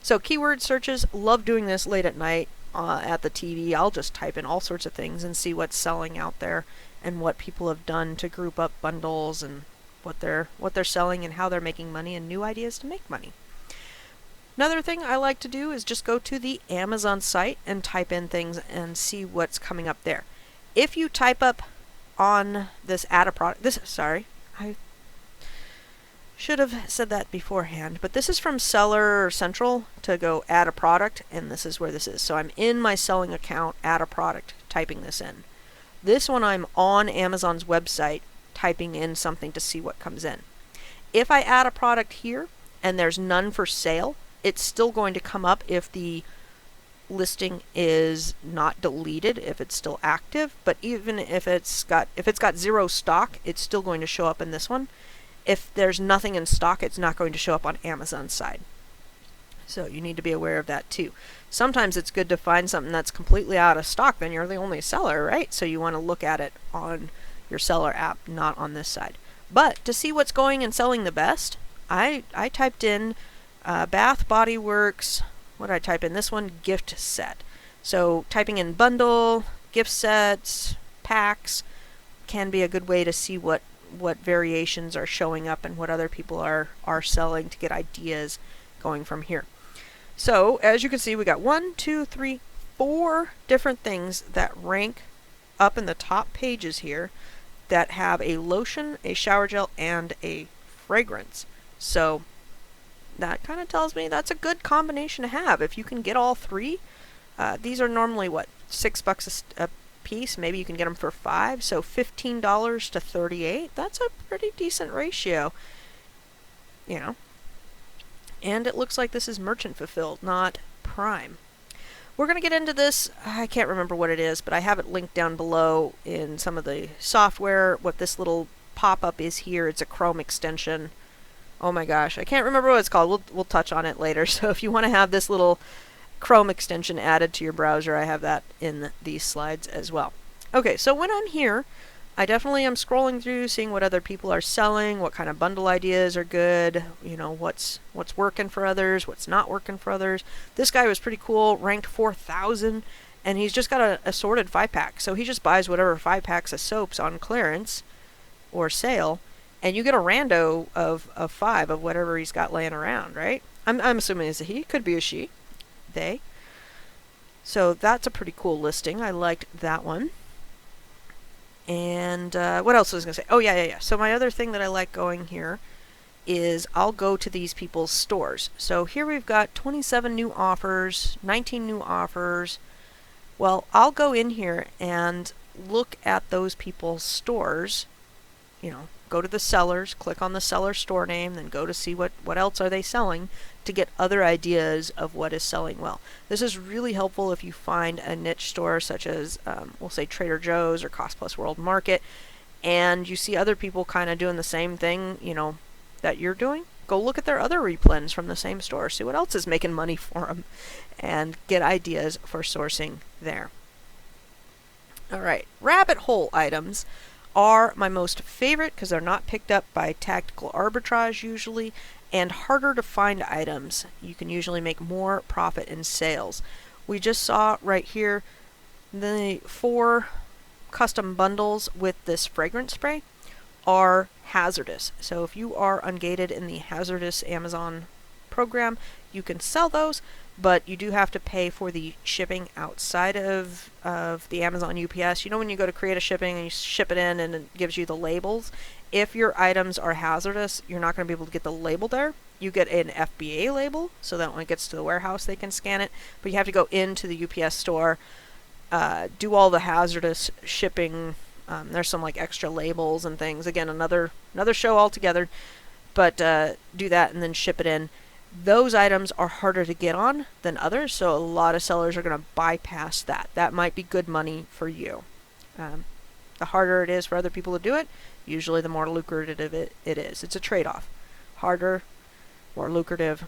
so keyword searches, love doing this late at night at the TV. I'll just type in all sorts of things and see what's selling out there and what people have done to group up bundles and what they're selling and how they're making money and new ideas to make money. Another thing I like to do is just go to the Amazon site and type in things and see what's coming up there. If you type up on this add a product, I should have said that beforehand, but this is from Seller Central to go add a product, and this is where this is. So I'm in my selling account, add a product, typing this in. This one I'm on Amazon's website, typing in something to see what comes in. If I add a product here and there's none for sale, it's still going to come up if the listing is not deleted, if it's still active. But even if it's got zero stock, it's still going to show up in this one. If there's nothing in stock, it's not going to show up on Amazon's side. So you need to be aware of that too. Sometimes it's good to find something that's completely out of stock, then you're the only seller, right? So you want to look at it on your seller app, not on this side. But to see what's going and selling the best, I typed in Bath Body Works. What did I type in? This one, gift set. So typing in bundle, gift sets, packs can be a good way to see what variations are showing up and what other people are selling to get ideas going from here. So as you can see, we got 1, 2, 3, 4 different things that rank up in the top pages here that have a lotion, a shower gel, and a fragrance. So that kind of tells me that's a good combination to have. If you can get all three, these are normally what, $6 a piece. Maybe you can get them for $5, so $15 to $38. That's a pretty decent ratio, you know. And it looks like this is merchant fulfilled, not Prime. We're going to get into this. I can't remember what it is, but I have it linked down below in some of the software. What this little pop-up is here, it's a Chrome extension. Oh my gosh, I can't remember what it's called. We'll touch on it later. So if you want to have this little Chrome extension added to your browser, I have that in these slides as well. Okay, so when I'm here, I definitely am scrolling through, seeing what other people are selling, what kind of bundle ideas are good, you know, what's working for others, what's not working for others. This guy was pretty cool, ranked 4,000, and he's just got a assorted 5-pack. So he just buys whatever 5 packs of soaps on clearance or sale, and you get a rando of 5 of whatever he's got laying around, right? I'm assuming it's a he, could be a she, they. So that's a pretty cool listing. I liked that one. And what else was I going to say? Oh, yeah. So my other thing that I like going here is I'll go to these people's stores. So here we've got 27 new offers, 19 new offers. Well, I'll go in here and look at those people's stores. You know, go to the sellers, click on the seller store name, then go to see what else are they selling to get other ideas of what is selling well. This is really helpful if you find a niche store such as, we'll say Trader Joe's or Cost Plus World Market, and you see other people kind of doing the same thing, you know, that you're doing. Go look at their other replens from the same store, see what else is making money for them, and get ideas for sourcing there. All right, rabbit hole items are my most favorite because they're not picked up by tactical arbitrage usually, and harder to find items. You can usually make more profit in sales. We just saw right here the 4 custom bundles with this fragrance spray are hazardous. So if you are ungated in the hazardous Amazon program, you can sell those, but you do have to pay for the shipping outside of the Amazon UPS. You know when you go to create a shipping and you ship it in and it gives you the labels? If your items are hazardous, you're not going to be able to get the label there. You get an FBA label, so that when it gets to the warehouse they can scan it, but you have to go into the UPS store, do all the hazardous shipping. There's some like extra labels and things. Again, another show altogether, but do that and then ship it in. Those items are harder to get on than others, so a lot of sellers are going to bypass that. That might be good money for you. The harder it is for other people to do it, usually the more lucrative it is. It's a trade-off. harder, more lucrative.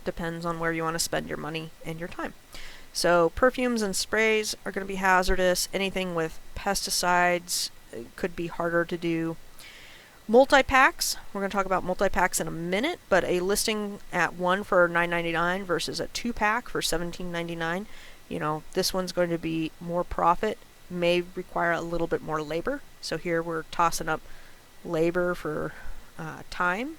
Depends on where you want to spend your money and your time. So perfumes and sprays are going to be hazardous. Anything with pesticides could be harder to do. Multi-packs, we're going to talk about multi-packs in a minute, but a listing at one for $9.99 versus a 2-pack for $17.99, this one's going to be more profit, may require a little bit more labor. So here we're tossing up labor for time,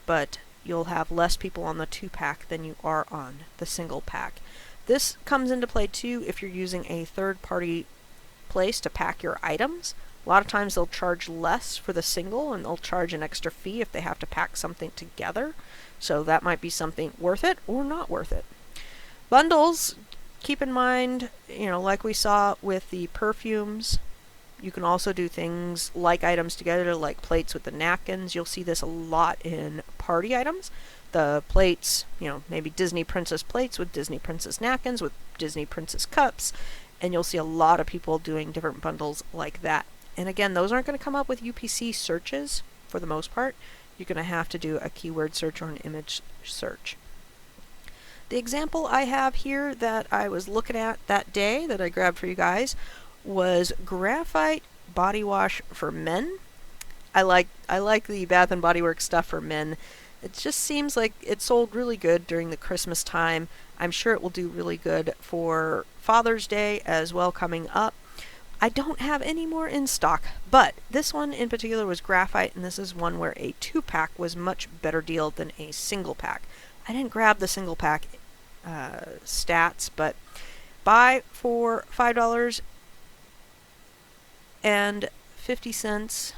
but you'll have less people on the 2-pack than you are on the single pack. This comes into play too if you're using a third-party place to pack your items. A lot of times they'll charge less for the single, and they'll charge an extra fee if they have to pack something together. So that might be something worth it or not worth it. Bundles, keep in mind, like we saw with the perfumes, you can also do things like items together, like plates with the napkins. You'll see this a lot in party items. The plates, maybe Disney Princess plates with Disney Princess napkins with Disney Princess cups, and you'll see a lot of people doing different bundles like that. And again, those aren't going to come up with UPC searches for the most part. You're going to have to do a keyword search or an image search. The example I have here that I was looking at that day that I grabbed for you guys was graphite body wash for men. I like the Bath and Body Works stuff for men. It just seems like it sold really good during the Christmas time. I'm sure it will do really good for Father's Day as well coming up. I don't have any more in stock, but this one in particular was graphite, and this is one where a 2-pack was much better deal than a single pack. I didn't grab the single pack stats, but buy for $5.50.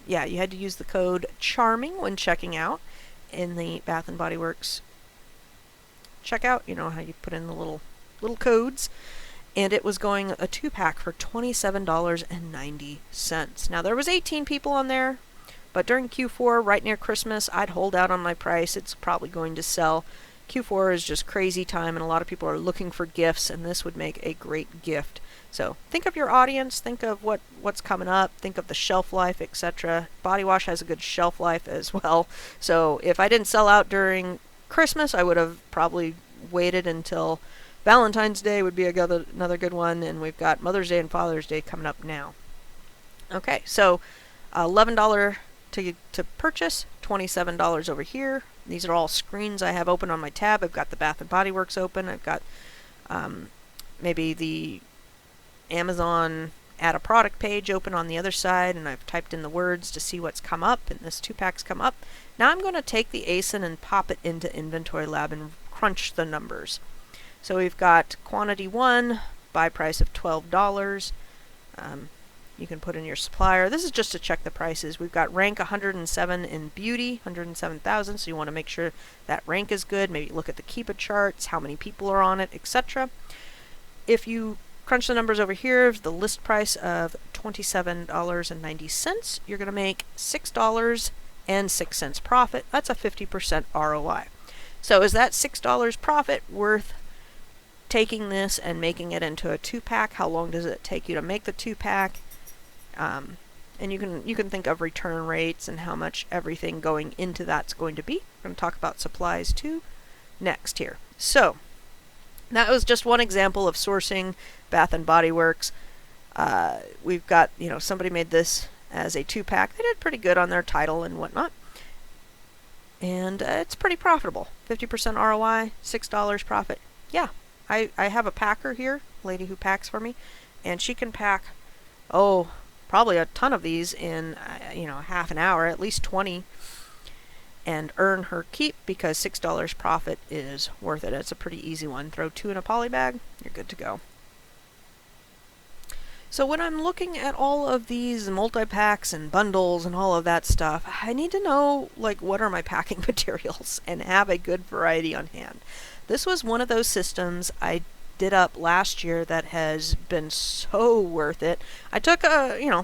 Yeah, you had to use the code CHARMING when checking out in the Bath and Body Works checkout. You know how you put in the little codes. And it was going a 2-pack for $27.90. Now there was 18 people on there, but during Q4, right near Christmas, I'd hold out on my price. It's probably going to sell. Q4 is just crazy time, and a lot of people are looking for gifts, and this would make a great gift. So think of your audience, think of what's coming up, think of the shelf life, etc. Body wash has a good shelf life as well. So if I didn't sell out during Christmas, I would have probably waited until Valentine's Day would be another good one, and we've got Mother's Day and Father's Day coming up now. Okay, so $11 to purchase, $27 over here. These are all screens I have open on my tab. I've got the Bath and Body Works open. I've got maybe the Amazon add a product page open on the other side, and I've typed in the words to see what's come up, and this 2-pack's come up. Now I'm going to take the ASIN and pop it into Inventory Lab and crunch the numbers. So we've got quantity 1, buy price of $12. You can put in your supplier. This is just to check the prices. We've got rank 107 in beauty, 107,000, so you want to make sure that rank is good. Maybe look at the Keepa charts, how many people are on it, etc. If you crunch the numbers over here, the list price of $27.90, you're going to make $6.06 profit. That's a 50% ROI. So is that $6 profit worth taking this and making it into a 2-pack? How long does it take you to make the 2-pack? And you can think of return rates and how much everything going into that's going to be. We're going to talk about supplies too next here. So that was just one example of sourcing Bath and Body Works. We've got, somebody made this as a 2-pack. They did pretty good on their title and whatnot. And it's pretty profitable. 50% ROI, $6 profit. Yeah, I have a packer here, lady who packs for me, and she can pack, probably a ton of these in, half an hour, at least 20, and earn her keep because $6 profit is worth it. It's a pretty easy one. Throw 2 in a poly bag, you're good to go. So when I'm looking at all of these multi-packs and bundles and all of that stuff, I need to know, what are my packing materials and have a good variety on hand. This was one of those systems I did up last year that has been so worth it. I took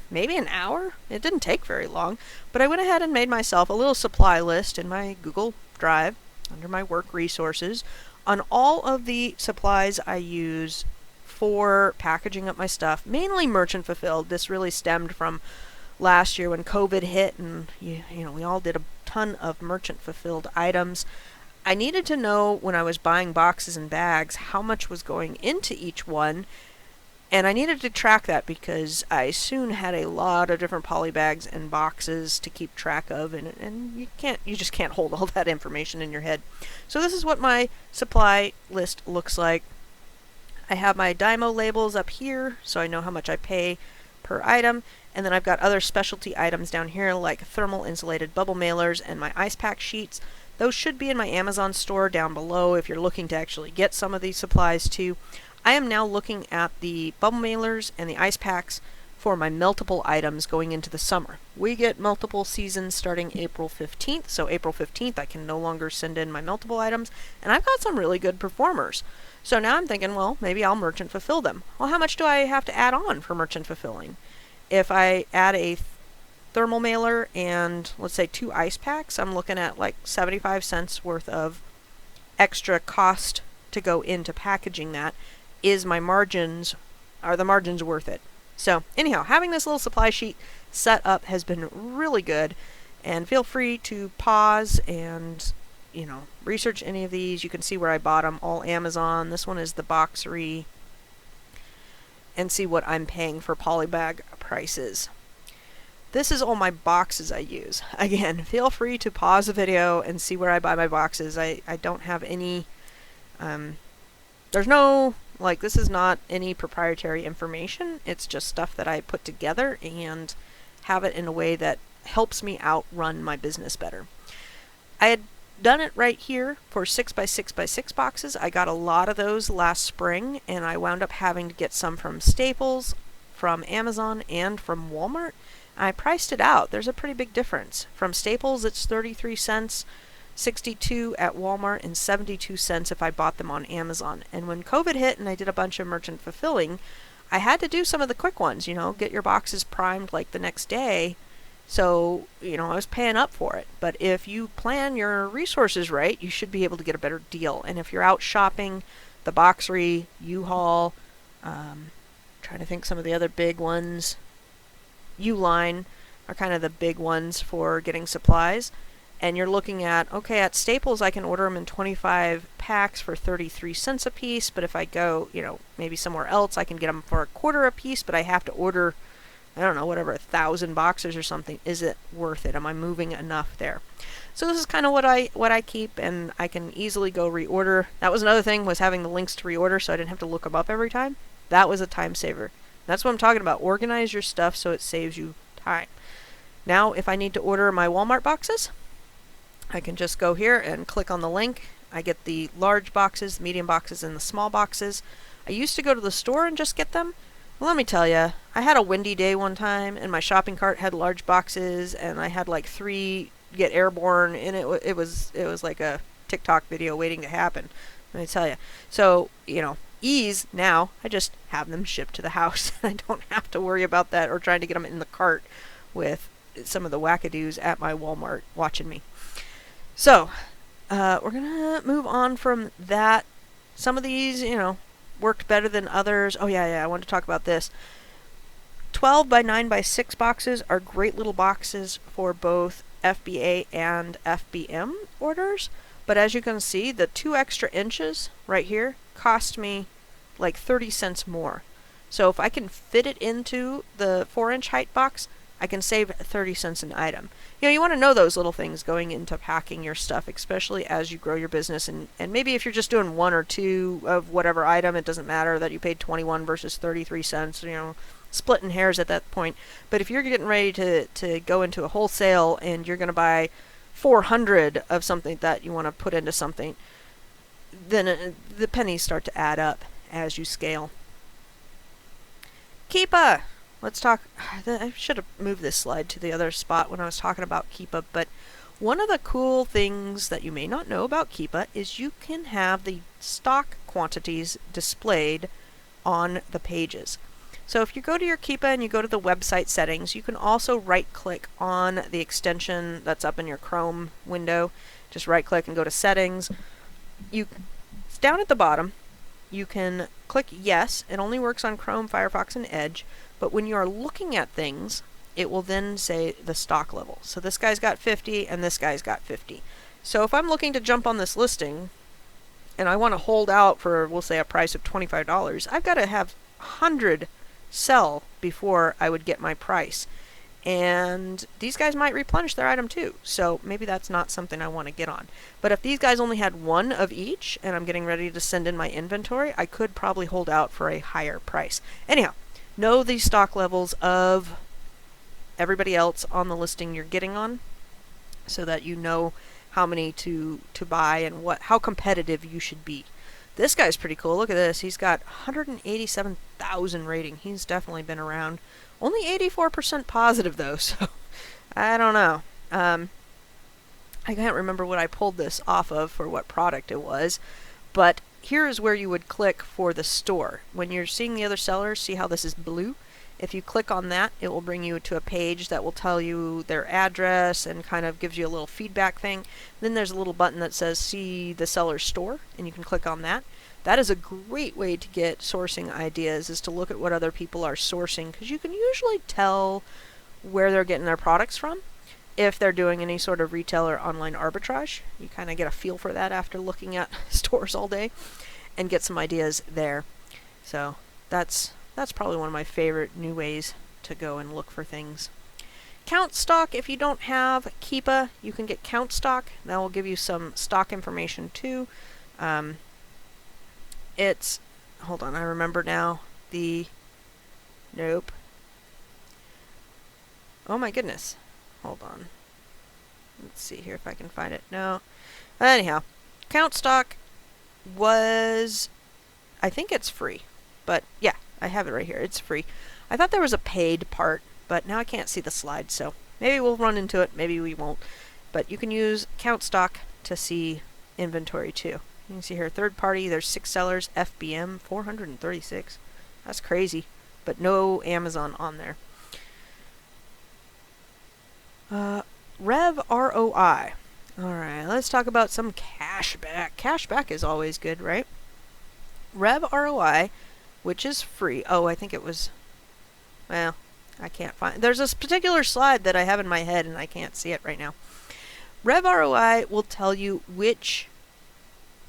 maybe an hour. It didn't take very long, but I went ahead and made myself a little supply list in my Google Drive under my work resources on all of the supplies I use for packaging up my stuff, mainly merchant fulfilled. This really stemmed from last year when COVID hit, and we all did a ton ton of merchant fulfilled items. I needed to know when I was buying boxes and bags how much was going into each one, and I needed to track that because I soon had a lot of different poly bags and boxes to keep track of, and you just can't hold all that information in your head. So this is what my supply list looks like. I have my Dymo labels up here, so I know how much I pay per item, and then I've got other specialty items down here like thermal insulated bubble mailers and my ice pack sheets. Those should be in my Amazon store down below if you're looking to actually get some of these supplies too. I am now looking at the bubble mailers and the ice packs for my multiple items going into the summer. We get multiple seasons starting April 15th, so April 15th I can no longer send in my multiple items, and I've got some really good performers. So now I'm thinking, well, maybe I'll merchant fulfill them. Well, how much do I have to add on for merchant fulfilling? If I add a thermal mailer and let's say 2 ice packs, I'm looking at like 75 cents worth of extra cost to go into packaging that. Are the margins worth it? So anyhow, having this little supply sheet set up has been really good, and feel free to pause and research any of these. You can see where I bought them, all Amazon. This one is the Boxery, and see what I'm paying for polybag prices. This is all my boxes I use. Again, feel free to pause the video and see where I buy my boxes. I don't have any, there's no, this is not any proprietary information. It's just stuff that I put together and have it in a way that helps me outrun my business better. I had done it right here for 6x6x6 boxes. I got a lot of those last spring, and I wound up having to get some from Staples, from Amazon, and from Walmart. I priced it out. There's a pretty big difference. From Staples, it's 33 cents, 62 at Walmart, and 72 cents if I bought them on Amazon. And when COVID hit and I did a bunch of merchant fulfilling, I had to do some of the quick ones, get your boxes primed like the next day. So, I was paying up for it. But if you plan your resources right, you should be able to get a better deal. And if you're out shopping, the Boxery, U-Haul, trying to think some of the other big ones, U-Line are kind of the big ones for getting supplies. And you're looking at, okay, at Staples I can order them in 25 packs for 33 cents a piece, but if I go, maybe somewhere else I can get them for a quarter a piece, but I have to order, I don't know, whatever, 1,000 boxes or something. Is it worth it? Am I moving enough there? So this is kind of what I keep, and I can easily go reorder. That was another thing, was having the links to reorder so I didn't have to look them up every time. That was a time saver. That's what I'm talking about. Organize your stuff so it saves you time. Now, if I need to order my Walmart boxes, I can just go here and click on the link. I get the large boxes, medium boxes, and the small boxes. I used to go to the store and just get them. Well, let me tell you, I had a windy day one time, and my shopping cart had large boxes, and I had like 3 get airborne, and it was like a TikTok video waiting to happen. Let me tell you. So, ease now. I just have them shipped to the house. I don't have to worry about that or trying to get them in the cart with some of the wackadoos at my Walmart watching me. So, we're going to move on from that. Some of these, worked better than others. Oh, yeah, I want to talk about this. 12 by 9 by 6 boxes are great little boxes for both FBA and FBM orders. But as you can see, the 2 extra inches right here cost me like 30 cents more. So if I can fit it into the 4-inch height box, I can save 30 cents an item. You want to know those little things going into packing your stuff, especially as you grow your business. And maybe if you're just doing 1 or 2 of whatever item, it doesn't matter that you paid 21 versus 33 cents, splitting hairs at that point. But if you're getting ready to go into a wholesale and you're going to buy 400 of something that you want to put into something, then the pennies start to add up as you scale. Keepa! Let's talk. I should have moved this slide to the other spot when I was talking about Keepa, but one of the cool things that you may not know about Keepa is you can have the stock quantities displayed on the pages. So if you go to your Keepa and you go to the website settings, you can also right-click on the extension that's up in your Chrome window. Just right-click and go to settings. It's down at the bottom. You can click yes. It only works on Chrome, Firefox, and Edge. But when you are looking at things it will then say the stock level. So this guy's got 50 and this guy's got 50. So if I'm looking to jump on this listing and I want to hold out for, we'll say, a price of $25, I've got to have 100 sell before I would get my price. And these guys might replenish their item too, so maybe that's not something I want to get on. But if these guys only had one of each and I'm getting ready to send in my inventory, I could probably hold out for a higher price. Anyhow, know the stock levels of everybody else on the listing you're getting on so that you know how many to buy and how competitive you should be. This guy's pretty cool. Look at this. He's got 187,000 rating. He's definitely been around. Only 84% positive though, so I don't know. I can't remember what I pulled this off of for what product it was, but here is where you would click for the store. When you're seeing the other sellers, see how this is blue? If you click on that, it will bring you to a page that will tell you their address and kind of gives you a little feedback thing. Then there's a little button that says see the seller's store, and you can click on that. That is a great way to get sourcing ideas, is to look at what other people are sourcing, because you can usually tell where they're getting their products from. If they're doing any sort of retail or online arbitrage, you kind of get a feel for that after looking at stores all day and get some ideas there. So that's probably one of my favorite new ways to go and look for things. Count stock, if you don't have Keepa, you can get count stock. That will give you some stock information too. Hold on, I remember now. Nope. Oh my goodness. Hold on. Let's see here if I can find it. No. Anyhow, count stock was, I think it's free. But yeah, I have it right here. It's free. I thought there was a paid part, but now I can't see the slide, so maybe we'll run into it, maybe we won't. But you can use count stock to see inventory too. You can see here, third party, there's 6 sellers, FBM, 436. That's crazy, but no Amazon on there. Rev ROI. Alright, let's talk about some cashback. Cashback is always good, right? Rev ROI, which is free. Oh, I think it was, well, I can't find. There's this particular slide that I have in my head and I can't see it right now. Rev ROI will tell you which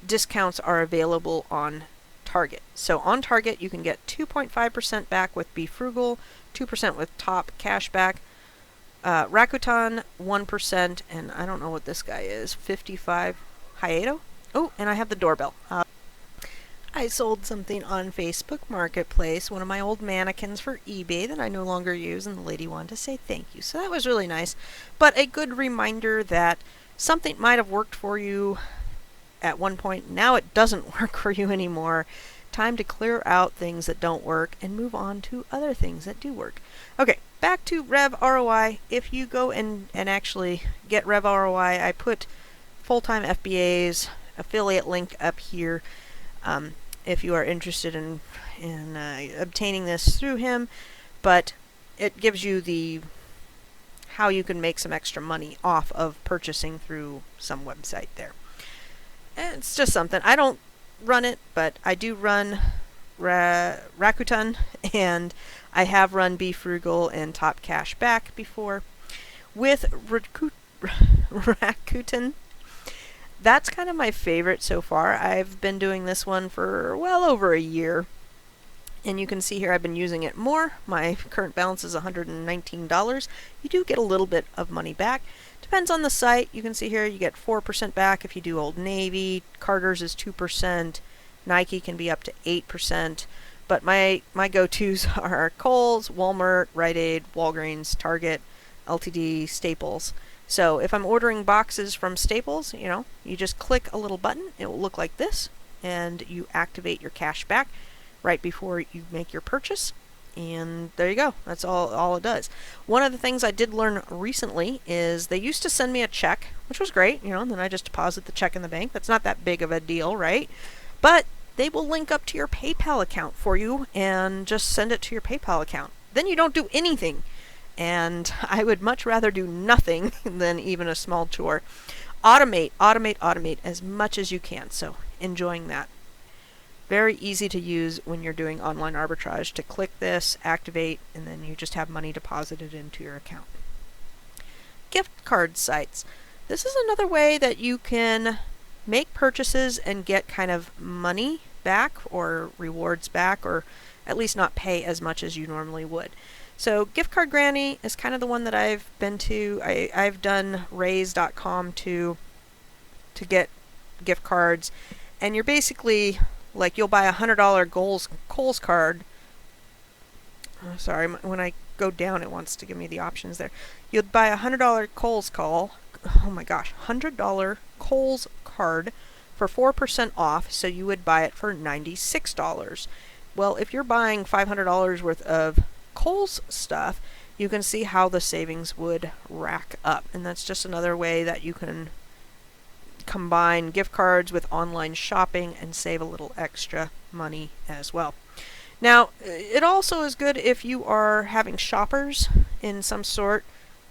discounts are available on Target. So on Target, you can get 2.5% back with Be Frugal, 2% with Top Cashback, Rakuten 1%, and I don't know what this guy is, 55 Hiato. Oh, and I have the doorbell. I sold something on Facebook Marketplace, one of my old mannequins for eBay that I no longer use, and the lady wanted to say thank you. So that was really nice, but a good reminder that something might have worked for you at one point. Now it doesn't work for you anymore. Time to clear out things that don't work and move on to other things that do work. Okay, back to Rev ROI. If you go and actually get Rev ROI, I put full-time FBA's affiliate link up here. If you are interested in obtaining this through him, but it gives you how you can make some extra money off of purchasing through some website there. And it's just something. I don't run it, but I do run Rakuten, and I have run Be Frugal and Top Cashback before. With Rakuten, that's kind of my favorite so far. I've been doing this one for well over a year. And you can see here I've been using it more. My current balance is $119. You do get a little bit of money back. Depends on the site. You can see here you get 4% back if you do Old Navy. Carter's is 2%. Nike can be up to 8%. But my go-tos are Kohl's, Walmart, Rite Aid, Walgreens, Target, LTD, Staples. So if I'm ordering boxes from Staples, you just click a little button. It will look like this, and you activate your cash back right before you make your purchase. And there you go. That's all it does. One of the things I did learn recently is they used to send me a check, which was great, and then I just deposit the check in the bank. That's not that big of a deal, right? But they will link up to your PayPal account for you and just send it to your PayPal account. Then you don't do anything. And I would much rather do nothing than even a small chore. Automate as much as you can. So enjoying that. Very easy to use when you're doing online arbitrage. To click this, activate, and then you just have money deposited into your account. Gift card sites. This is another way that you can make purchases and get kind of money back or rewards back, or at least not pay as much as you normally would. So Gift Card Granny is kind of the one that I've been to. I've done raise.com to get gift cards, and you're basically like, you'll buy a $100 Kohl's card. Sorry, when I go down it wants to give me the options there. You'll buy a $100 Kohl's $100 Kohl's card for 4% off, so you would buy it for $96. Well, if you're buying $500 worth of Kohl's stuff, you can see how the savings would rack up. And that's just another way that you can combine gift cards with online shopping and save a little extra money as well. Now, it also is good if you are having shoppers in some sort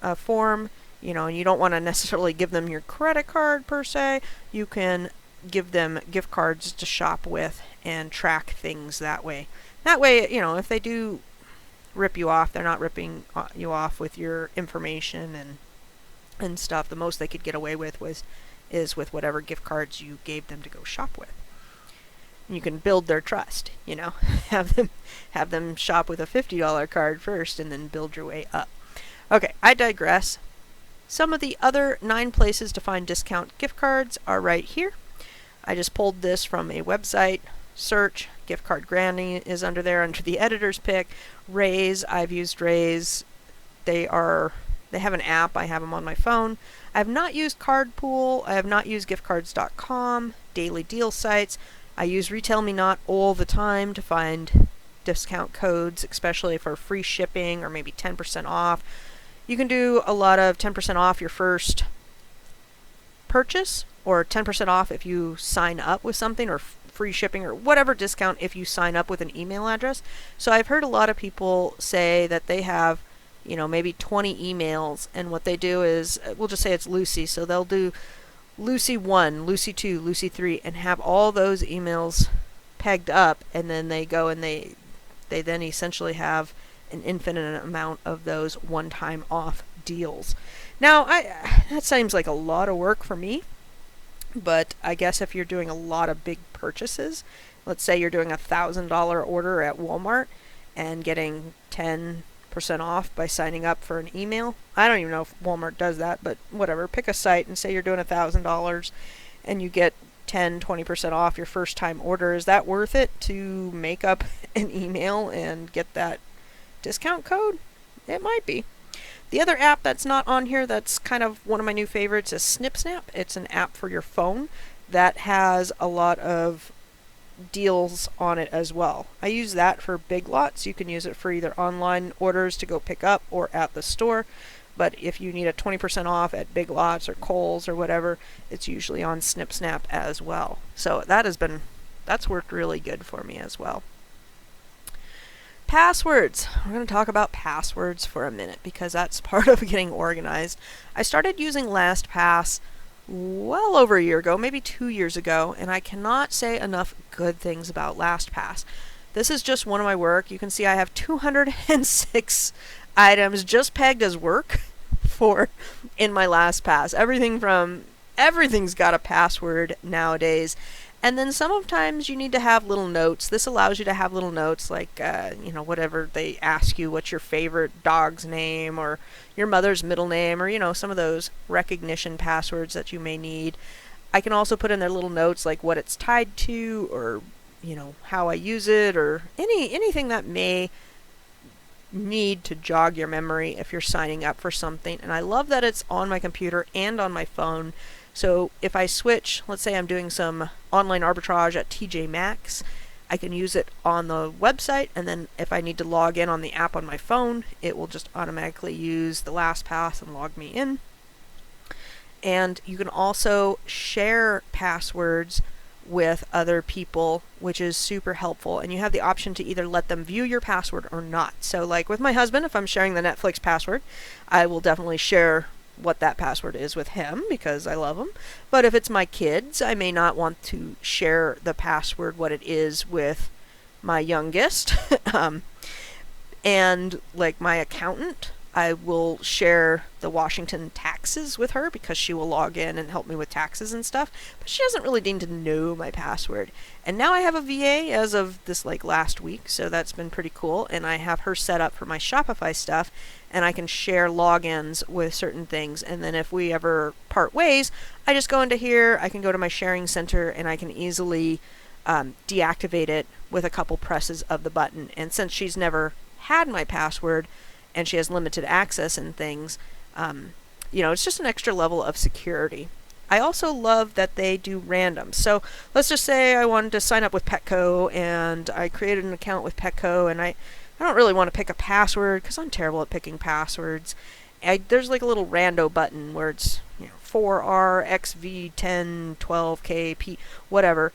of form, and you don't want to necessarily give them your credit card per se. You can give them gift cards to shop with and track things that way. That way, if they do rip you off, they're not ripping you off with your information and stuff. The most they could get away with is with whatever gift cards you gave them to go shop with. You can build their trust, have them shop with a $50 card first and then build your way up. Okay, I digress. Some of the other 9 places to find discount gift cards are right here. I just pulled this from a website. Search, Gift Card Granny is under there under the editor's pick. Raise, I've used Raise. They have an app. I have them on my phone. I have not used Cardpool. I have not used giftcards.com, daily deal sites. I use Retail Me Not all the time to find discount codes, especially for free shipping or maybe 10% off. You can do a lot of 10% off your first purchase, or 10% off if you sign up with something, or free shipping, or whatever discount if you sign up with an email address. So I've heard a lot of people say that they have, maybe 20 emails, and what they do is, we'll just say it's Lucy, so they'll do Lucy 1, Lucy 2, Lucy 3, and have all those emails pegged up, and then they go and they then essentially have an infinite amount of those one-time off deals. Now, that seems like a lot of work for me, but I guess if you're doing a lot of big purchases, let's say you're doing a $1,000 order at Walmart and getting 10% off by signing up for an email. I don't even know if Walmart does that, but whatever. Pick a site and say you're doing $1,000 and you get 10-20% off your first time order. Is that worth it to make up an email and get that discount code? It might be. The other app that's not on here that's kind of one of my new favorites is SnipSnap. It's an app for your phone that has a lot of deals on it as well. I use that for big lots. You can use it for either online orders to go pick up or at the store. But if you need a 20% off at Big Lots or Kohl's or whatever, it's usually on SnipSnap as well. So that's worked really good for me as well. Passwords. We're going to talk about passwords for a minute because that's part of getting organized. I started using LastPass well over a year ago, maybe 2 years ago, and I cannot say enough good things about LastPass. This is just one of my work. You can see I have 206 items just pegged as work in my LastPass. Everything's got a password nowadays. And then sometimes you need to have little notes. This allows you to have little notes like, whatever they ask you, what's your favorite dog's name or your mother's middle name, or, some of those recognition passwords that you may need. I can also put in there little notes like what it's tied to, or, how I use it, or anything that may need to jog your memory if you're signing up for something. And I love that it's on my computer and on my phone. So if I switch, let's say I'm doing some online arbitrage at TJ Maxx, I can use it on the website, and then if I need to log in on the app on my phone, it will just automatically use the LastPass and log me in. And you can also share passwords with other people, which is super helpful, and you have the option to either let them view your password or not. So like with my husband, if I'm sharing the Netflix password, I will definitely share what that password is with him because I love him. But if it's my kids, I may not want to share the password, what it is, with my youngest. And like my accountant, I will share the Washington taxes with her because she will log in and help me with taxes and stuff. But she doesn't really need to know my password. And now I have a VA as of this like last week, so that's been pretty cool. And I have her set up for my Shopify stuff, and I can share logins with certain things. And then if we ever part ways, I just go into here, I can go to my sharing center, and I can easily deactivate it with a couple presses of the button. And since she's never had my password and she has limited access and things, it's just an extra level of security. I also love that they do random. So let's just say I wanted to sign up with Petco and I created an account with Petco, and I don't really want to pick a password because I'm terrible at picking passwords. There's like a little rando button where it's 4R, XV, 10, 12, KP, whatever.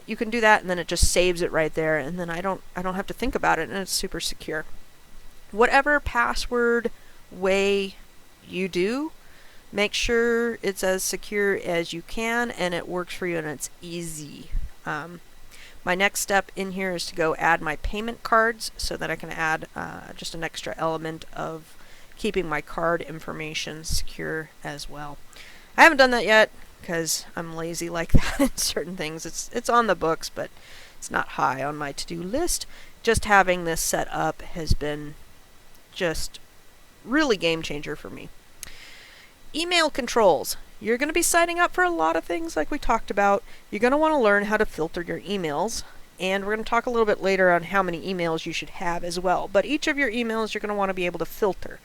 You can do that, and then it just saves it right there, and then I don't have to think about it, and it's super secure. Whatever password way you do, make sure it's as secure as you can and it works for you and it's easy. My next step in here is to go add my payment cards so that I can add just an extra element of keeping my card information secure as well. I haven't done that yet because I'm lazy like that in certain things. It's on the books, but it's not high on my to-do list. Just having this set up has been just really game changer for me. Email controls. You're going to be signing up for a lot of things like we talked about. You're going to want to learn how to filter your emails, and we're going to talk a little bit later on how many emails you should have as well. But each of your emails you're going to want to be able to filter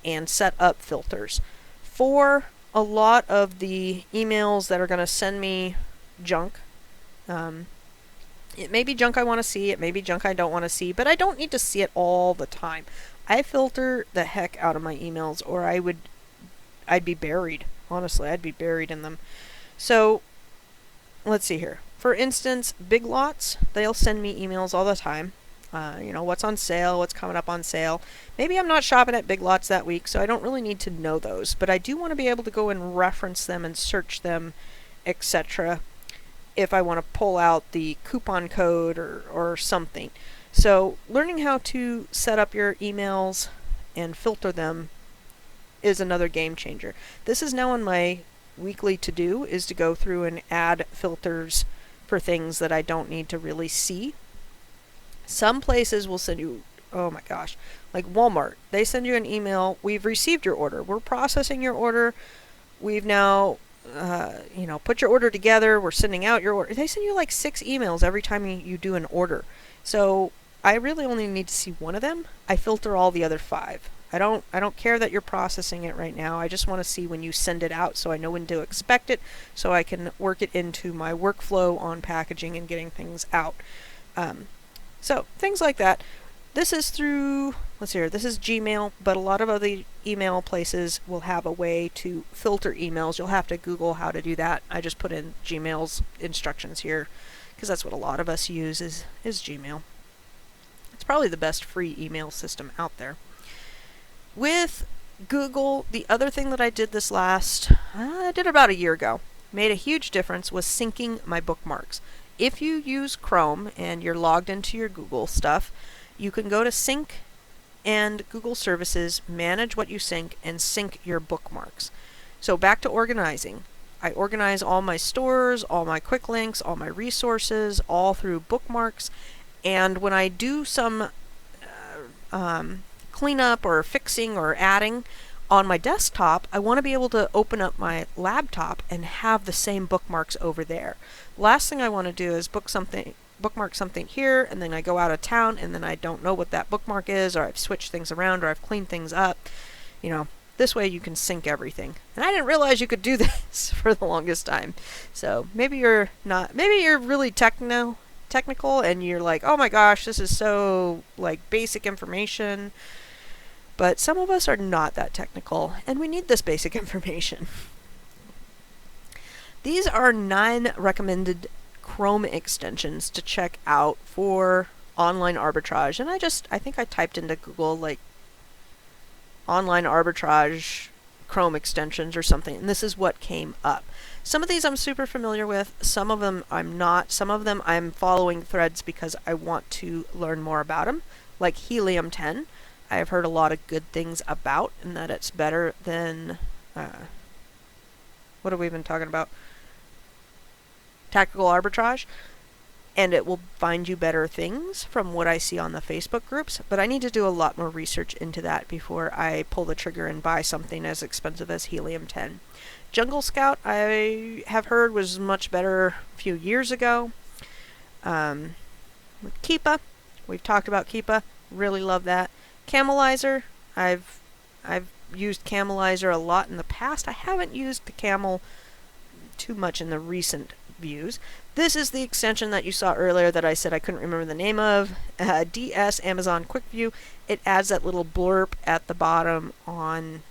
and set up filters. For a lot of the emails that are going to send me junk, it may be junk I want to see, it may be junk I don't want to see, but I don't need to see it all the time. I filter the heck out of my emails, or I'd be buried. Honestly, I'd be buried in them. So, let's see here. For instance, Big Lots, they'll send me emails all the time. What's on sale, what's coming up on sale. Maybe I'm not shopping at Big Lots that week, so I don't really need to know those. But I do want to be able to go and reference them and search them, etc. if I want to pull out the coupon code or something. So learning how to set up your emails and filter them is another game changer. This is now on my weekly to-do, is to go through and add filters for things that I don't need to really see. Some places will send you, oh my gosh, like Walmart. They send you an email, we've received your order, we're processing your order, we've now put your order together, we're sending out your order. They send you like 6 emails every time you do an order. So I really only need to see one of them. I filter all the other 5. I don't care that you're processing it right now. I just want to see when you send it out so I know when to expect it, so I can work it into my workflow on packaging and getting things out. So things like that. This is through, let's see here, this is Gmail, but a lot of other email places will have a way to filter emails. You'll have to Google how to do that. I just put in Gmail's instructions here because that's what a lot of us use is Gmail. It's probably the best free email system out there. With Google, the other thing that I did I did about a year ago, made a huge difference, was syncing my bookmarks. If you use Chrome and you're logged into your Google stuff, you can go to Sync and Google Services, manage what you sync, and sync your bookmarks. So back to organizing. I organize all my stores, all my quick links, all my resources, all through bookmarks. And when I do some cleanup or fixing or adding on my desktop, I want to be able to open up my laptop and have the same bookmarks over there. Last thing I want to do is bookmark something here, and then I go out of town and then I don't know what that bookmark is, or I've switched things around, or I've cleaned things up. This way you can sync everything. And I didn't realize you could do this for the longest time. So maybe you're really technical and you're like, oh my gosh, this is so like basic information. But some of us are not that technical, and we need this basic information. These are 9 recommended Chrome extensions to check out for online arbitrage. And I think I typed into Google like online arbitrage Chrome extensions or something, and this is what came up. Some of these I'm super familiar with, some of them I'm not. Some of them I'm following threads because I want to learn more about them, like Helium 10. I have heard a lot of good things about, and that it's better than, what have we been talking about? Tactical arbitrage. And it will find you better things from what I see on the Facebook groups, but I need to do a lot more research into that before I pull the trigger and buy something as expensive as Helium 10. Jungle Scout, I have heard, was much better a few years ago. With Keepa, we've talked about Keepa, really love that. Camelizer, I've used Camelizer a lot in the past. I haven't used the Camel too much in the recent views. This is the extension that you saw earlier that I said I couldn't remember the name of, DS Amazon Quick View. It adds that little blurb at the bottom on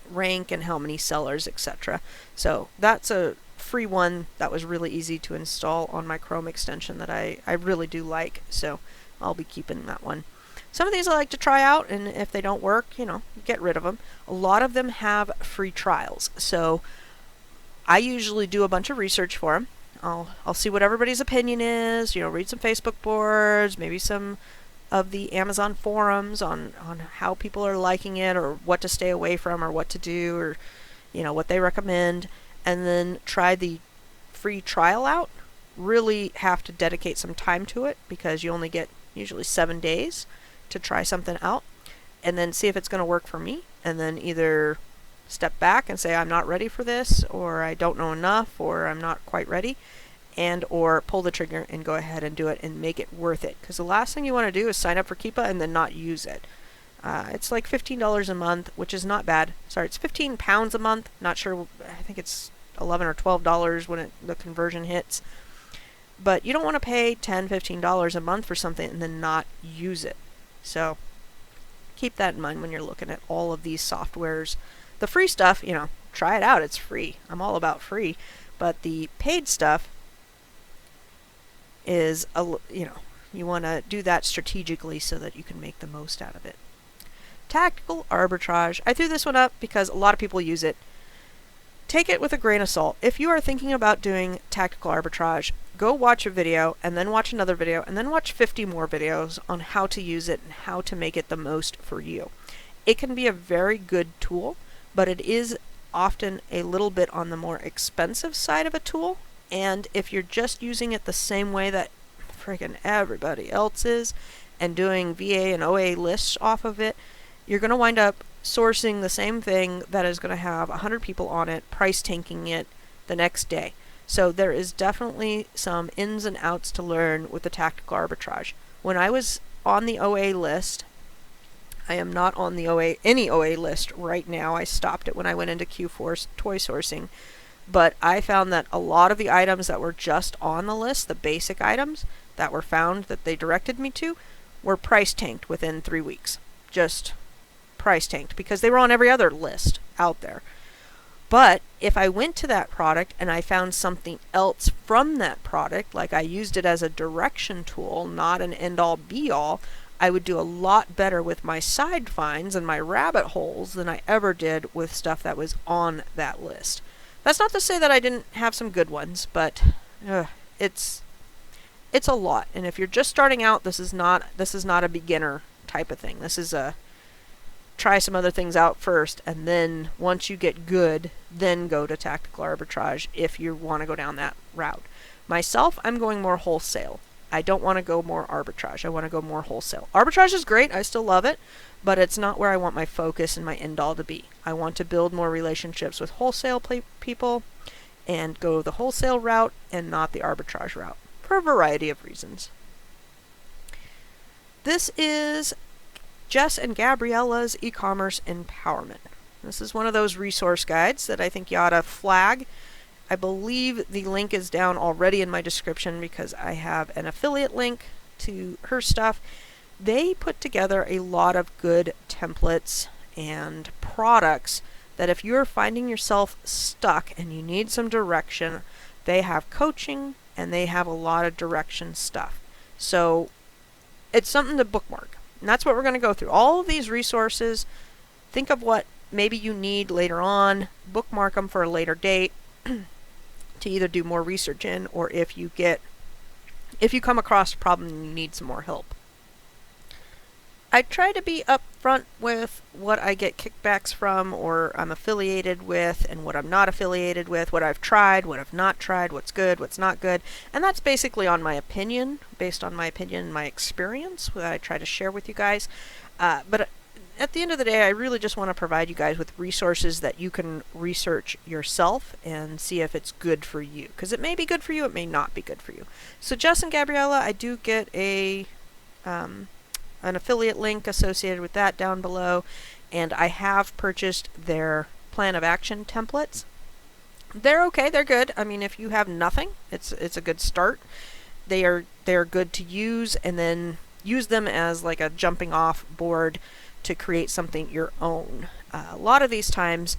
rank and how many sellers, etc. So that's a free one that was really easy to install on my Chrome extension that I really do like, so I'll be keeping that one. Some of these I like to try out, and if they don't work, get rid of them. A lot of them have free trials, so I usually do a bunch of research for them. I'll see what everybody's opinion is, read some Facebook boards, maybe some of the Amazon forums on how people are liking it, or what to stay away from, or what to do, or what they recommend, and then try the free trial out. Really have to dedicate some time to it because you only get usually 7 days to try something out, and then see if it's going to work for me, and then either step back and say I'm not ready for this, or I don't know enough, or I'm not quite ready, and or pull the trigger and go ahead and do it and make it worth it, because the last thing you want to do is sign up for Keepa and then not use it. It's like $15 a month, which is not bad. Sorry, it's £15 a month. Not sure. I think it's $11 or $12 when the conversion hits. But you don't want to pay $10, $15 a month for something and then not use it. So keep that in mind when you're looking at all of these softwares. The free stuff, try it out. It's free. I'm all about free. But the paid stuff is, you want to do that strategically so that you can make the most out of it. Tactical arbitrage. I threw this one up because a lot of people use it. Take it with a grain of salt. If you are thinking about doing tactical arbitrage, go watch a video, and then watch another video, and then watch 50 more videos on how to use it and how to make it the most for you. It can be a very good tool, but it is often a little bit on the more expensive side of a tool, and if you're just using it the same way that friggin' everybody else is, and doing VA and OA lists off of it, you're going to wind up sourcing the same thing that is going to have 100 people on it, price tanking it the next day. So there is definitely some ins and outs to learn with the tactical arbitrage. When I was on the OA list, I am not on the any OA list right now. I stopped it when I went into Q4 toy sourcing. But I found that a lot of the items that were just on the list, the basic items that were found that they directed me to, were price tanked within 3 weeks. Just price tanked because they were on every other list out there. But if I went to that product and I found something else from that product, like I used it as a direction tool, not an end-all be-all, I would do a lot better with my side finds and my rabbit holes than I ever did with stuff that was on that list. That's not to say that I didn't have some good ones, but it's a lot. And if you're just starting out, this is not a beginner type of thing. This is a try some other things out first, and then once you get good, then go to tactical arbitrage if you want to go down that route. Myself, I'm going more wholesale. I don't want to go more arbitrage. I want to go more wholesale. Arbitrage is great. I still love it, but it's not where I want my focus and my end all to be. I want to build more relationships with wholesale people and go the wholesale route and not the arbitrage route for a variety of reasons. This is Jess and Gabriella's e-commerce empowerment. This is one of those resource guides that I think you ought to flag. I believe the link is down already in my description because I have an affiliate link to her stuff. They put together a lot of good templates and products that if you're finding yourself stuck and you need some direction, they have coaching and they have a lot of direction stuff. So it's something to bookmark. And that's what we're going to go through. All of these resources, think of what maybe you need later on, bookmark them for a later date to either do more research in, or if you come across a problem and you need some more help. I try to be upfront with what I get kickbacks from, or I'm affiliated with, and what I'm not affiliated with, what I've tried, what I've not tried, what's good, what's not good. And that's basically on my opinion, based on my opinion and my experience that I try to share with you guys. But at the end of the day, I really just want to provide you guys with resources that you can research yourself and see if it's good for you. Because it may be good for you, it may not be good for you. So Jess and Gabriella, I do get an affiliate link associated with that down below, and I have purchased their plan of action templates. They're okay, they're good. I mean, if you have nothing, it's a good start. They're good to use, and then use them as like a jumping off board to create something your own. A lot of these times,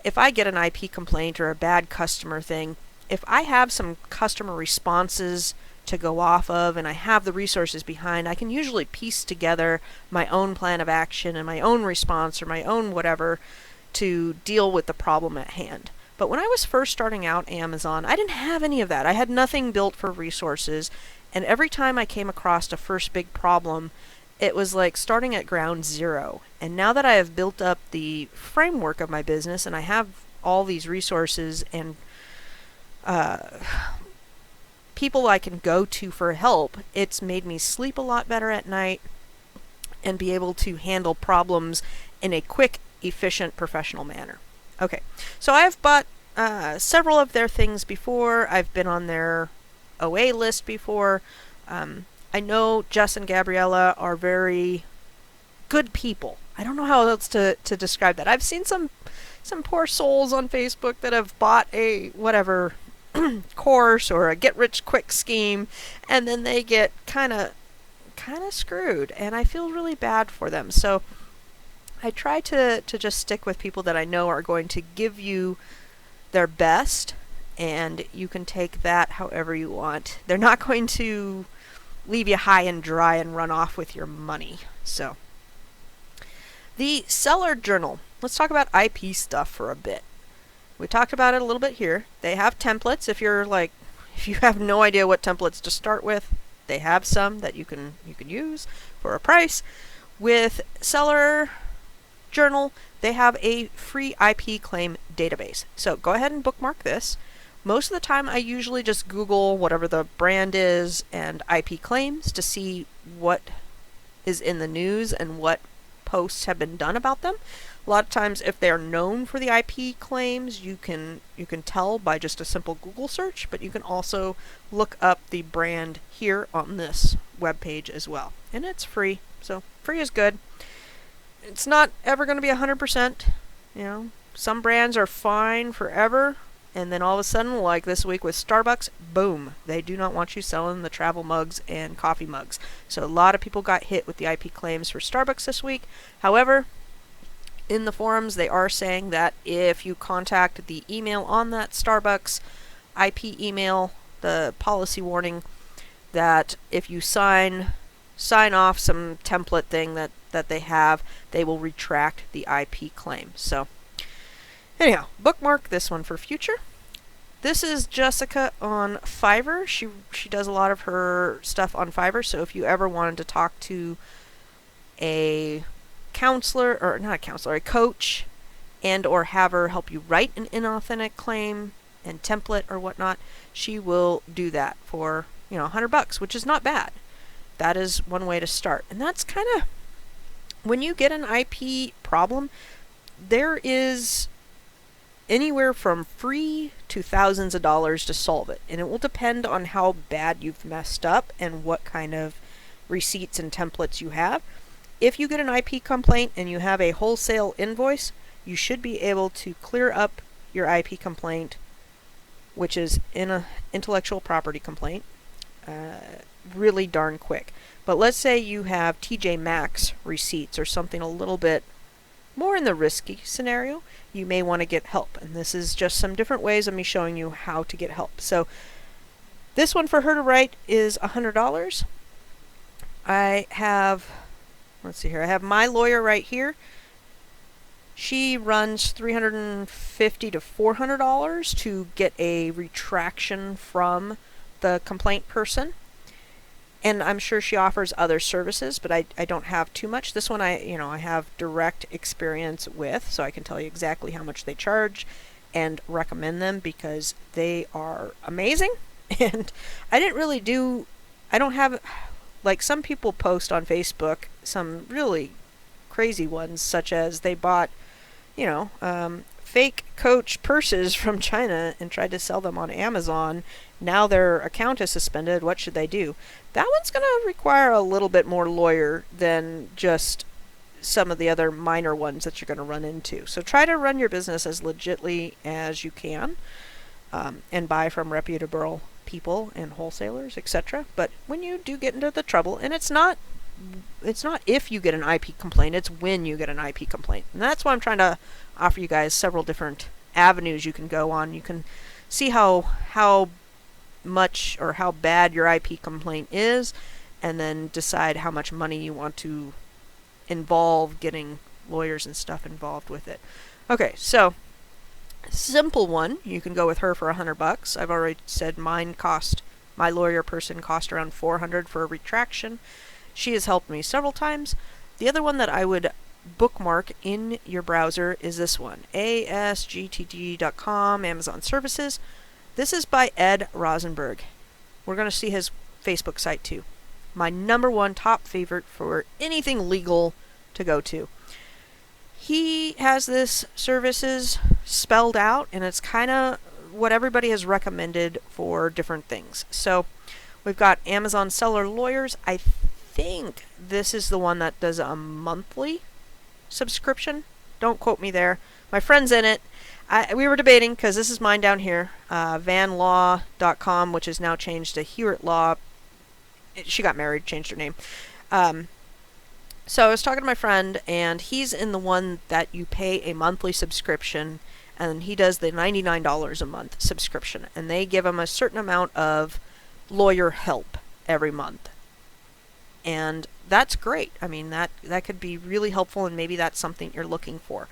if I get an IP complaint or a bad customer thing, if I have some customer responses to go off of and I have the resources behind, I can usually piece together my own plan of action and my own response or my own whatever to deal with the problem at hand. But when I was first starting out Amazon, I didn't have any of that. I had nothing built for resources, and every time I came across a first big problem, it was like starting at ground zero. And now that I have built up the framework of my business and I have all these resources and people I can go to for help, it's made me sleep a lot better at night and be able to handle problems in a quick, efficient, professional manner. Okay, so I've bought several of their things before. I've been on their OA list before. I know Jess and Gabriella are very good people. I don't know how else to describe that. I've seen some poor souls on Facebook that have bought a whatever course or a get-rich-quick scheme, and then they get kind of screwed, and I feel really bad for them. So I try to just stick with people that I know are going to give you their best, and you can take that however you want. They're not going to leave you high and dry and run off with your money. So the seller journal. Let's talk about IP stuff for a bit. We talked about it a little bit here. They have templates. If you have no idea what templates to start with, they have some that you can use for a price. With Seller Journal, they have a free IP claim database. So go ahead and bookmark this. Most of the time I usually just Google whatever the brand is and IP claims to see what is in the news and what posts have been done about them. A lot of times, if they're known for the IP claims, you can tell by just a simple Google search, but you can also look up the brand here on this webpage as well. And it's free, so free is good. It's not ever going to be 100%. You know, some brands are fine forever, and then all of a sudden, like this week with Starbucks, boom, they do not want you selling the travel mugs and coffee mugs. So a lot of people got hit with the IP claims for Starbucks this week. However, in the forums, they are saying that if you contact the email on that Starbucks IP email, the policy warning, that if you sign off some template thing that they have, they will retract the IP claim. So anyhow, bookmark this one for future. This is Jessica on Fiverr. She does a lot of her stuff on Fiverr, so if you ever wanted to talk to a counselor, or not a counselor, a coach, and or have her help you write an inauthentic claim and template or whatnot, she will do that for, $100, which is not bad. That is one way to start. And that's kind of, when you get an IP problem, there is anywhere from free to thousands of dollars to solve it. And it will depend on how bad you've messed up and what kind of receipts and templates you have. If you get an IP complaint and you have a wholesale invoice, you should be able to clear up your IP complaint, which is in an intellectual property complaint, really darn quick. But let's say you have TJ Maxx receipts or something a little bit more in the risky scenario, you may want to get help. And this is just some different ways of me showing you how to get help. So this one for her to write is $100. I have, let's see here, I have my lawyer right here. She runs $350 to $400 to get a retraction from the complaint person. And I'm sure she offers other services, but I don't have too much. This one I have direct experience with, so I can tell you exactly how much they charge and recommend them because they are amazing. And I don't have, like some people post on Facebook some really crazy ones, such as they bought, fake Coach purses from China and tried to sell them on Amazon. Now their account is suspended. What should they do? That one's going to require a little bit more lawyer than just some of the other minor ones that you're going to run into. So try to run your business as legitly as you can, and buy from reputable people and wholesalers, etc. But when you do get into the trouble, and it's not if you get an IP complaint, it's when you get an IP complaint. And that's why I'm trying to offer you guys several different avenues you can go on. You can see how much or how bad your IP complaint is, and then decide how much money you want to involve getting lawyers and stuff involved with it. Okay, so simple one, you can go with her for $100. I've already said my lawyer person cost around $400 for a retraction. She has helped me several times. The other one that I would bookmark in your browser is this one, asgtg.com, Amazon Services. This is by Ed Rosenberg. We're going to see his Facebook site too. My #1 top favorite for anything legal to go to. He has this services spelled out, and it's kind of what everybody has recommended for different things. So we've got Amazon Seller Lawyers. I think this is the one that does a monthly subscription. Don't quote me there. My friend's in it. We were debating, because this is mine down here, vanlaw.com, which is now changed to Hewitt Law. She got married, changed her name. So I was talking to my friend, and he's in the one that you pay a monthly subscription, and he does the $99 a month subscription, and they give him a certain amount of lawyer help every month. And that's great. I mean, that could be really helpful, and maybe that's something you're looking for.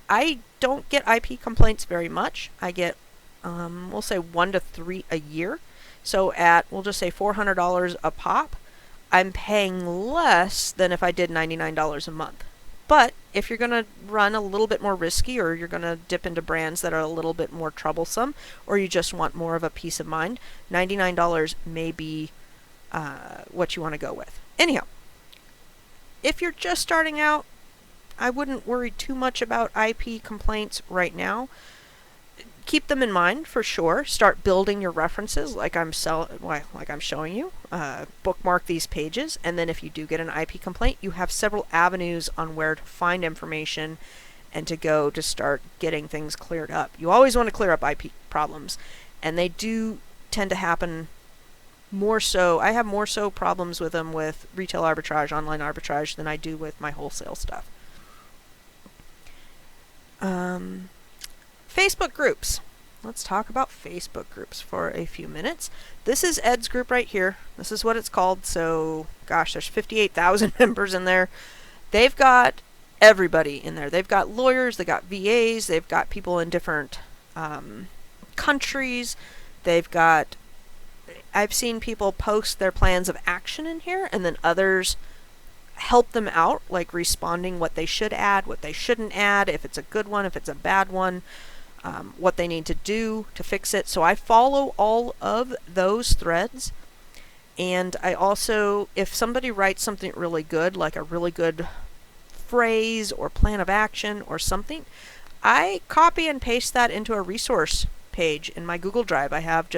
I don't get IP complaints very much. I get, we'll say 1 to 3 a year. So we'll just say $400 a pop, I'm paying less than if I did $99 a month. But if you're going to run a little bit more risky, or you're going to dip into brands that are a little bit more troublesome, or you just want more of a peace of mind, $99 may be what you want to go with. Anyhow, if you're just starting out, I wouldn't worry too much about IP complaints right now. Keep them in mind for sure. Start building your references like I'm showing you. Bookmark these pages, and then if you do get an IP complaint, you have several avenues on where to find information and to go to start getting things cleared up. You always want to clear up IP problems, and they do tend to happen more so. I have more so problems with them with retail arbitrage, online arbitrage, than I do with my wholesale stuff. Facebook groups. Let's talk about Facebook groups for a few minutes. This is Ed's group right here. This is what it's called. So, gosh, there's 58,000 members in there. They've got everybody in there. They've got lawyers, they've got VAs, they've got people in different countries. I've seen people post their plans of action in here, and then others help them out, like responding what they should add, what they shouldn't add, if it's a good one, if it's a bad one, what they need to do to fix it. So I follow all of those threads, and I also, if somebody writes something really good, like a really good phrase or plan of action or something, I copy and paste that into a resource page in my Google Drive. I have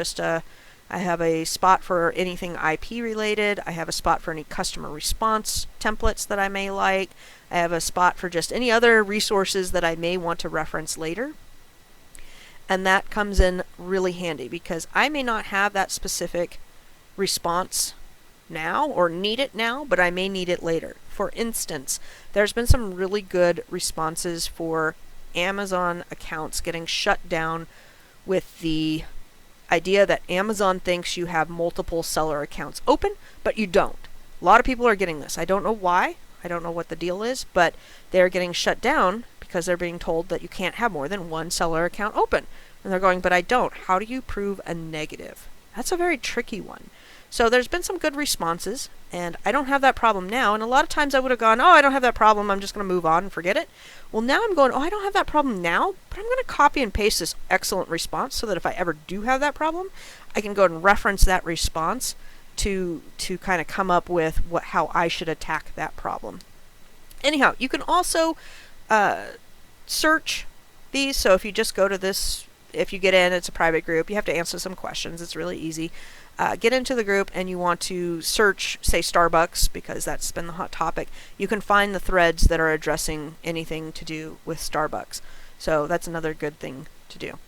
a spot for anything IP related. I have a spot for any customer response templates that I may like. I have a spot for just any other resources that I may want to reference later. And that comes in really handy because I may not have that specific response now or need it now, but I may need it later. For instance, there's been some really good responses for Amazon accounts getting shut down with the idea that Amazon thinks you have multiple seller accounts open, but you don't. A lot of people are getting this. I don't know why. I don't know what the deal is, but they're getting shut down because they're being told that you can't have more than one seller account open. And they're going, but I don't. How do you prove a negative? That's a very tricky one. So there's been some good responses, and I don't have that problem now. And a lot of times I would have gone, oh, I don't have that problem, I'm just going to move on and forget it. Well, now I'm going, oh, I don't have that problem now, but I'm going to copy and paste this excellent response so that if I ever do have that problem, I can go and reference that response to kind of come up with how I should attack that problem. Anyhow, you can also search these. So if you just go to this, if you get in, it's a private group, you have to answer some questions. It's really easy. Get into the group and you want to search, say, Starbucks, because that's been the hot topic. You can find the threads that are addressing anything to do with Starbucks. So that's another good thing to do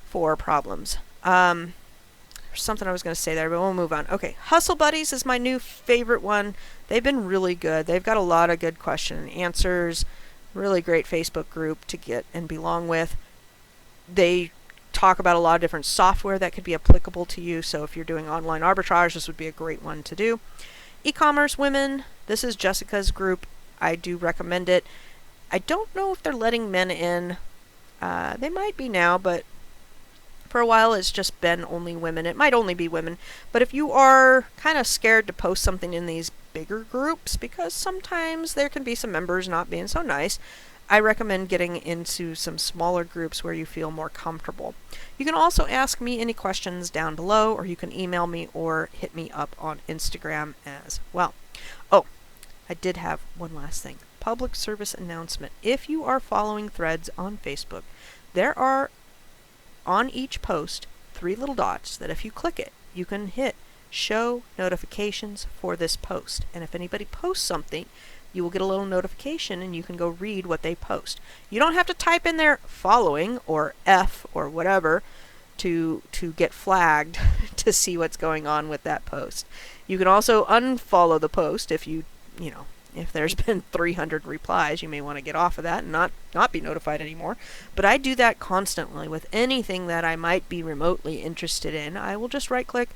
for problems. There's something I was going to say there, but we'll move on. Okay, Hustle Buddies is my new favorite one. They've been really good. They've got a lot of good question and answers. Really great Facebook group to get and belong with. They talk about a lot of different software that could be applicable to you. So if you're doing online arbitrage, this would be a great one to do. E-commerce women, this is Jessica's group. I do recommend it. I don't know if they're letting men in. They might be now, but for a while it's just been only women. It might only be women. But if you are kind of scared to post something in these bigger groups, because sometimes there can be some members not being so nice, I recommend getting into some smaller groups where you feel more comfortable. You can also ask me any questions down below, or you can email me or hit me up on Instagram as well. Oh, I did have one last thing. Public service announcement. If you are following threads on Facebook, there are on each post 3 little dots that if you click it, you can hit show notifications for this post. And if anybody posts something, you will get a little notification and you can go read what they post. You don't have to type in there following or F or whatever to get flagged to see what's going on with that post. You can also unfollow the post if if there's been 300 replies, you may want to get off of that and not be notified anymore. But I do that constantly with anything that I might be remotely interested in. I will just right click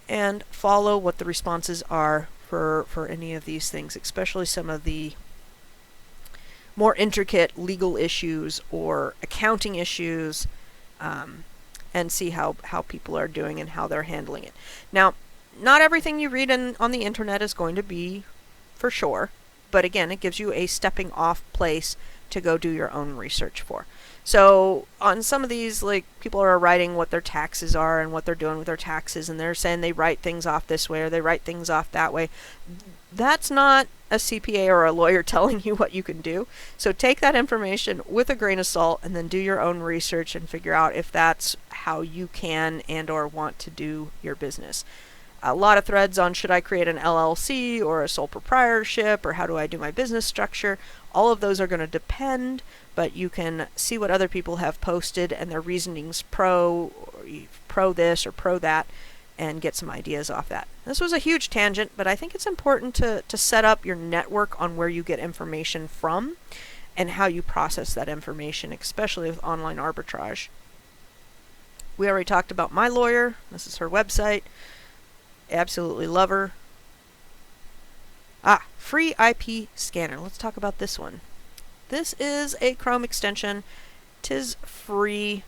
and follow what the responses are for any of these things, especially some of the more intricate legal issues or accounting issues, and see how people are doing and how they're handling it. Now, not everything you read on the internet is going to be for sure, but again, it gives you a stepping off place to go do your own research for. So on some of these, like, people are writing what their taxes are and what they're doing with their taxes, and they're saying they write things off this way or they write things off that way. That's not a CPA or a lawyer telling you what you can do. So take that information with a grain of salt and then do your own research and figure out if that's how you can and or want to do your business. A lot of threads on should I create an LLC or a sole proprietorship, or how do I do my business structure. All of those are going to depend, but you can see what other people have posted and their reasonings pro this or pro that, and get some ideas off that. This was a huge tangent, but I think it's important to set up your network on where you get information from and how you process that information, especially with online arbitrage. We already talked about my lawyer. This is her website. Absolutely love her. Free IP scanner. Let's talk about this one. This is a Chrome extension. 'Tis free.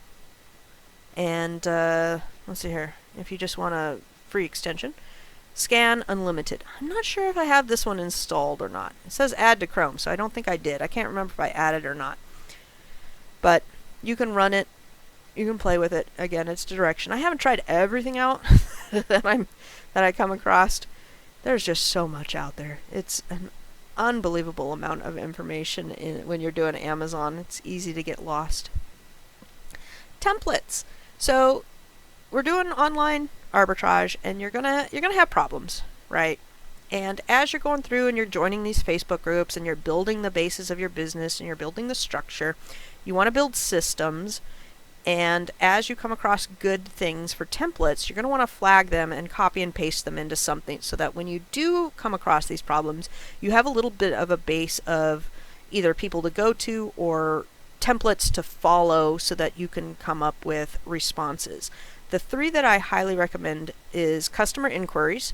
And let's see here. If you just want a free extension, scan unlimited. I'm not sure if I have this one installed or not. It says add to Chrome, so I don't think I did. I can't remember if I added or not. But you can run it. You can play with it. Again, it's direction. I haven't tried everything out that I come across. There's just so much out there. It's an unbelievable amount of information when you're doing Amazon. It's easy to get lost. Templates. So we're doing online arbitrage, and you're gonna have problems, right? And as you're going through and you're joining these Facebook groups and you're building the basis of your business and you're building the structure, you want to build systems. And as you come across good things for templates, you're going to want to flag them and copy and paste them into something so that when you do come across these problems, you have a little bit of a base of either people to go to or templates to follow so that you can come up with responses. The 3 that I highly recommend is customer inquiries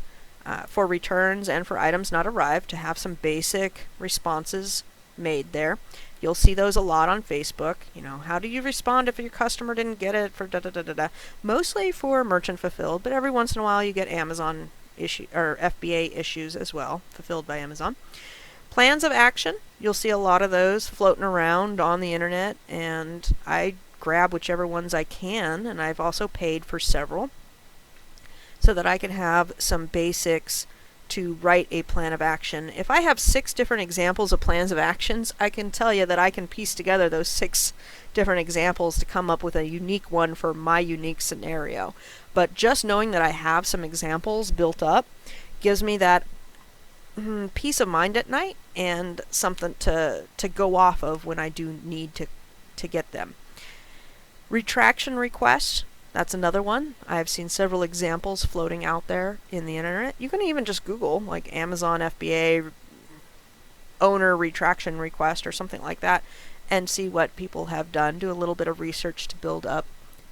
for returns and for items not arrived, to have some basic responses made there. You'll see those a lot on Facebook. You know, how do you respond if your customer didn't get it for da-da-da-da-da? Mostly for merchant fulfilled, but every once in a while you get Amazon issue or FBA issues as well, fulfilled by Amazon. Plans of action, you'll see a lot of those floating around on the internet, and I grab whichever ones I can, and I've also paid for several so that I can have some basics to write a plan of action. If I have 6 different examples of plans of actions, I can tell you that I can piece together those 6 different examples to come up with a unique one for my unique scenario. But just knowing that I have some examples built up gives me that peace of mind at night and something to go off of when I do need to get them. Retraction requests, that's another one. I've seen several examples floating out there in the internet. You can even just Google like Amazon FBA owner retraction request or something like that and see what people have done. Do a little bit of research to build up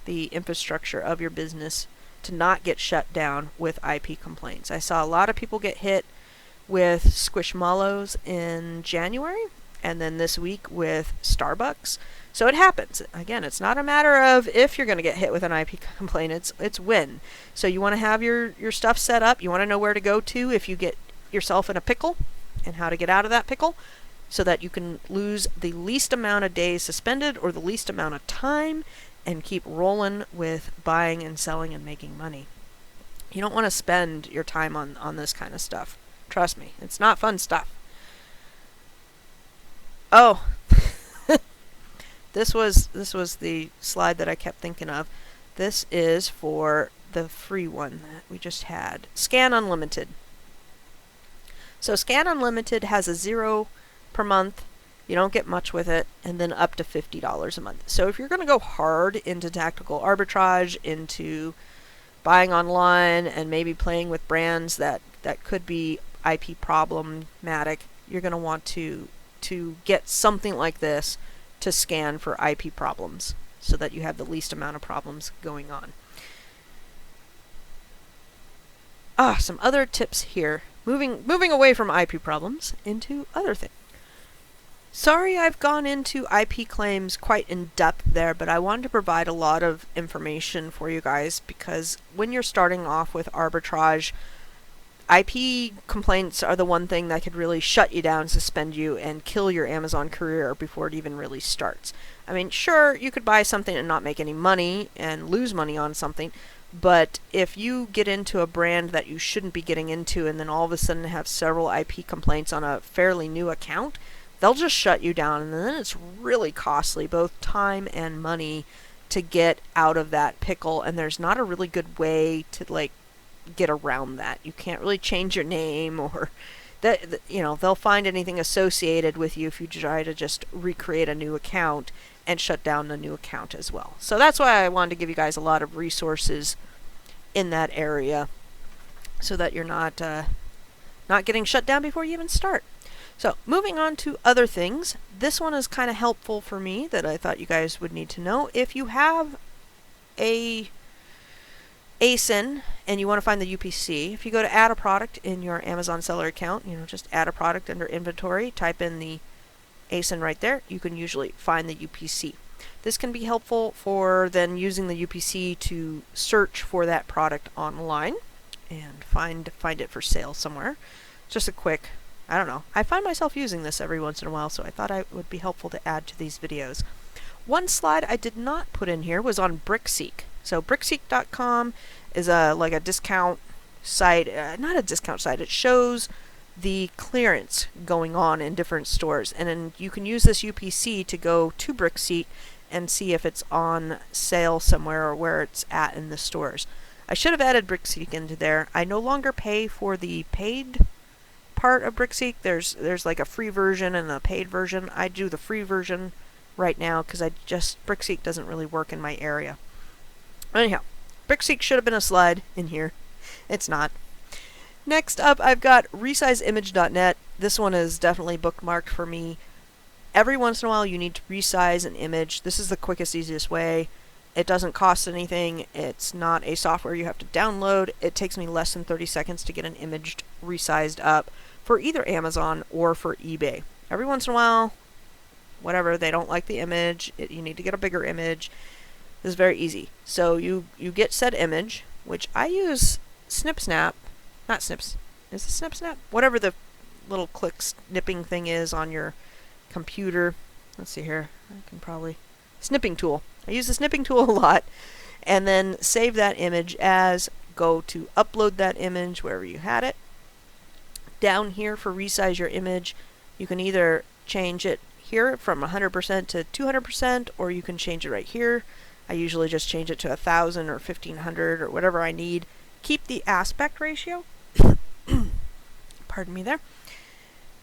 the infrastructure of your business to not get shut down with IP complaints. I saw a lot of people get hit with Squishmallows in January, and then this week with Starbucks. So it happens. Again, it's not a matter of if you're going to get hit with an IP complaint, it's when. So you want to have your stuff set up. You want to know where to go to if you get yourself in a pickle and how to get out of that pickle so that you can lose the least amount of days suspended or the least amount of time and keep rolling with buying and selling and making money. You don't want to spend your time on this kind of stuff. Trust me, it's not fun stuff. Oh, this was the slide that I kept thinking of. This is for the free one that we just had. Scan Unlimited. So Scan Unlimited has a 0 per month. You don't get much with it, and then up to $50 a month. So if you're going to go hard into tactical arbitrage, into buying online, and maybe playing with brands that could be IP problematic, you're going to want to get something like this to scan for IP problems so that you have the least amount of problems going on. Some other tips here. Moving away from IP problems into other things. Sorry I've gone into IP claims quite in depth there, but I wanted to provide a lot of information for you guys because when you're starting off with arbitrage, IP complaints are the one thing that could really shut you down, suspend you, and kill your Amazon career before it even really starts. I mean, sure, you could buy something and not make any money and lose money on something, but if you get into a brand that you shouldn't be getting into and then all of a sudden have several IP complaints on a fairly new account, they'll just shut you down, and then it's really costly, both time and money, to get out of that pickle, and there's not a really good way to get around that. You can't really change your name, or that they'll find anything associated with you if you try to just recreate a new account and shut down the new account as well. So that's why I wanted to give you guys a lot of resources in that area so that you're not getting shut down before you even start. So moving on to other things, this one is kind of helpful for me that I thought you guys would need to know. If you have a ASIN and you want to find the UPC, if you go to add a product in your Amazon seller account, just add a product under inventory, type in the ASIN right there, you can usually find the UPC. This can be helpful for then using the UPC to search for that product online and find it for sale somewhere. Just a quick, I don't know, I find myself using this every once in a while, so I thought it would be helpful to add to these videos. One slide I did not put in here was on Brickseek. So Brickseek.com is like a discount site, not a discount site, it shows the clearance going on in different stores, and then you can use this UPC to go to Brickseek and see if it's on sale somewhere or where it's at in the stores. I should have added Brickseek into there. I no longer pay for the paid part of Brickseek. There's like a free version and a paid version. I do the free version right now because Brickseek doesn't really work in my area. Anyhow, Brickseek should have been a slide in here. It's not. Next up, I've got resizimage.net. This one is definitely bookmarked for me. Every once in a while you need to resize an image. This is the quickest, easiest way. It doesn't cost anything. It's not a software you have to download. It takes me less than 30 seconds to get an image resized up for either Amazon or for eBay. Every once in a while, whatever, they don't like the image, you need to get a bigger image. This is very easy. So you get said image, which I use SnipSnap, not Snips, is it SnipSnap? Whatever the little click snipping thing is on your computer. Let's see here, I can probably, snipping tool. I use the snipping tool a lot, and then save that image as, go to upload that image wherever you had it. Down here for resize your image, you can either change it here from 100% to 200%, or you can change it right here. I usually just change it to 1000 or 1500 or whatever I need. Keep the aspect ratio. Pardon me there.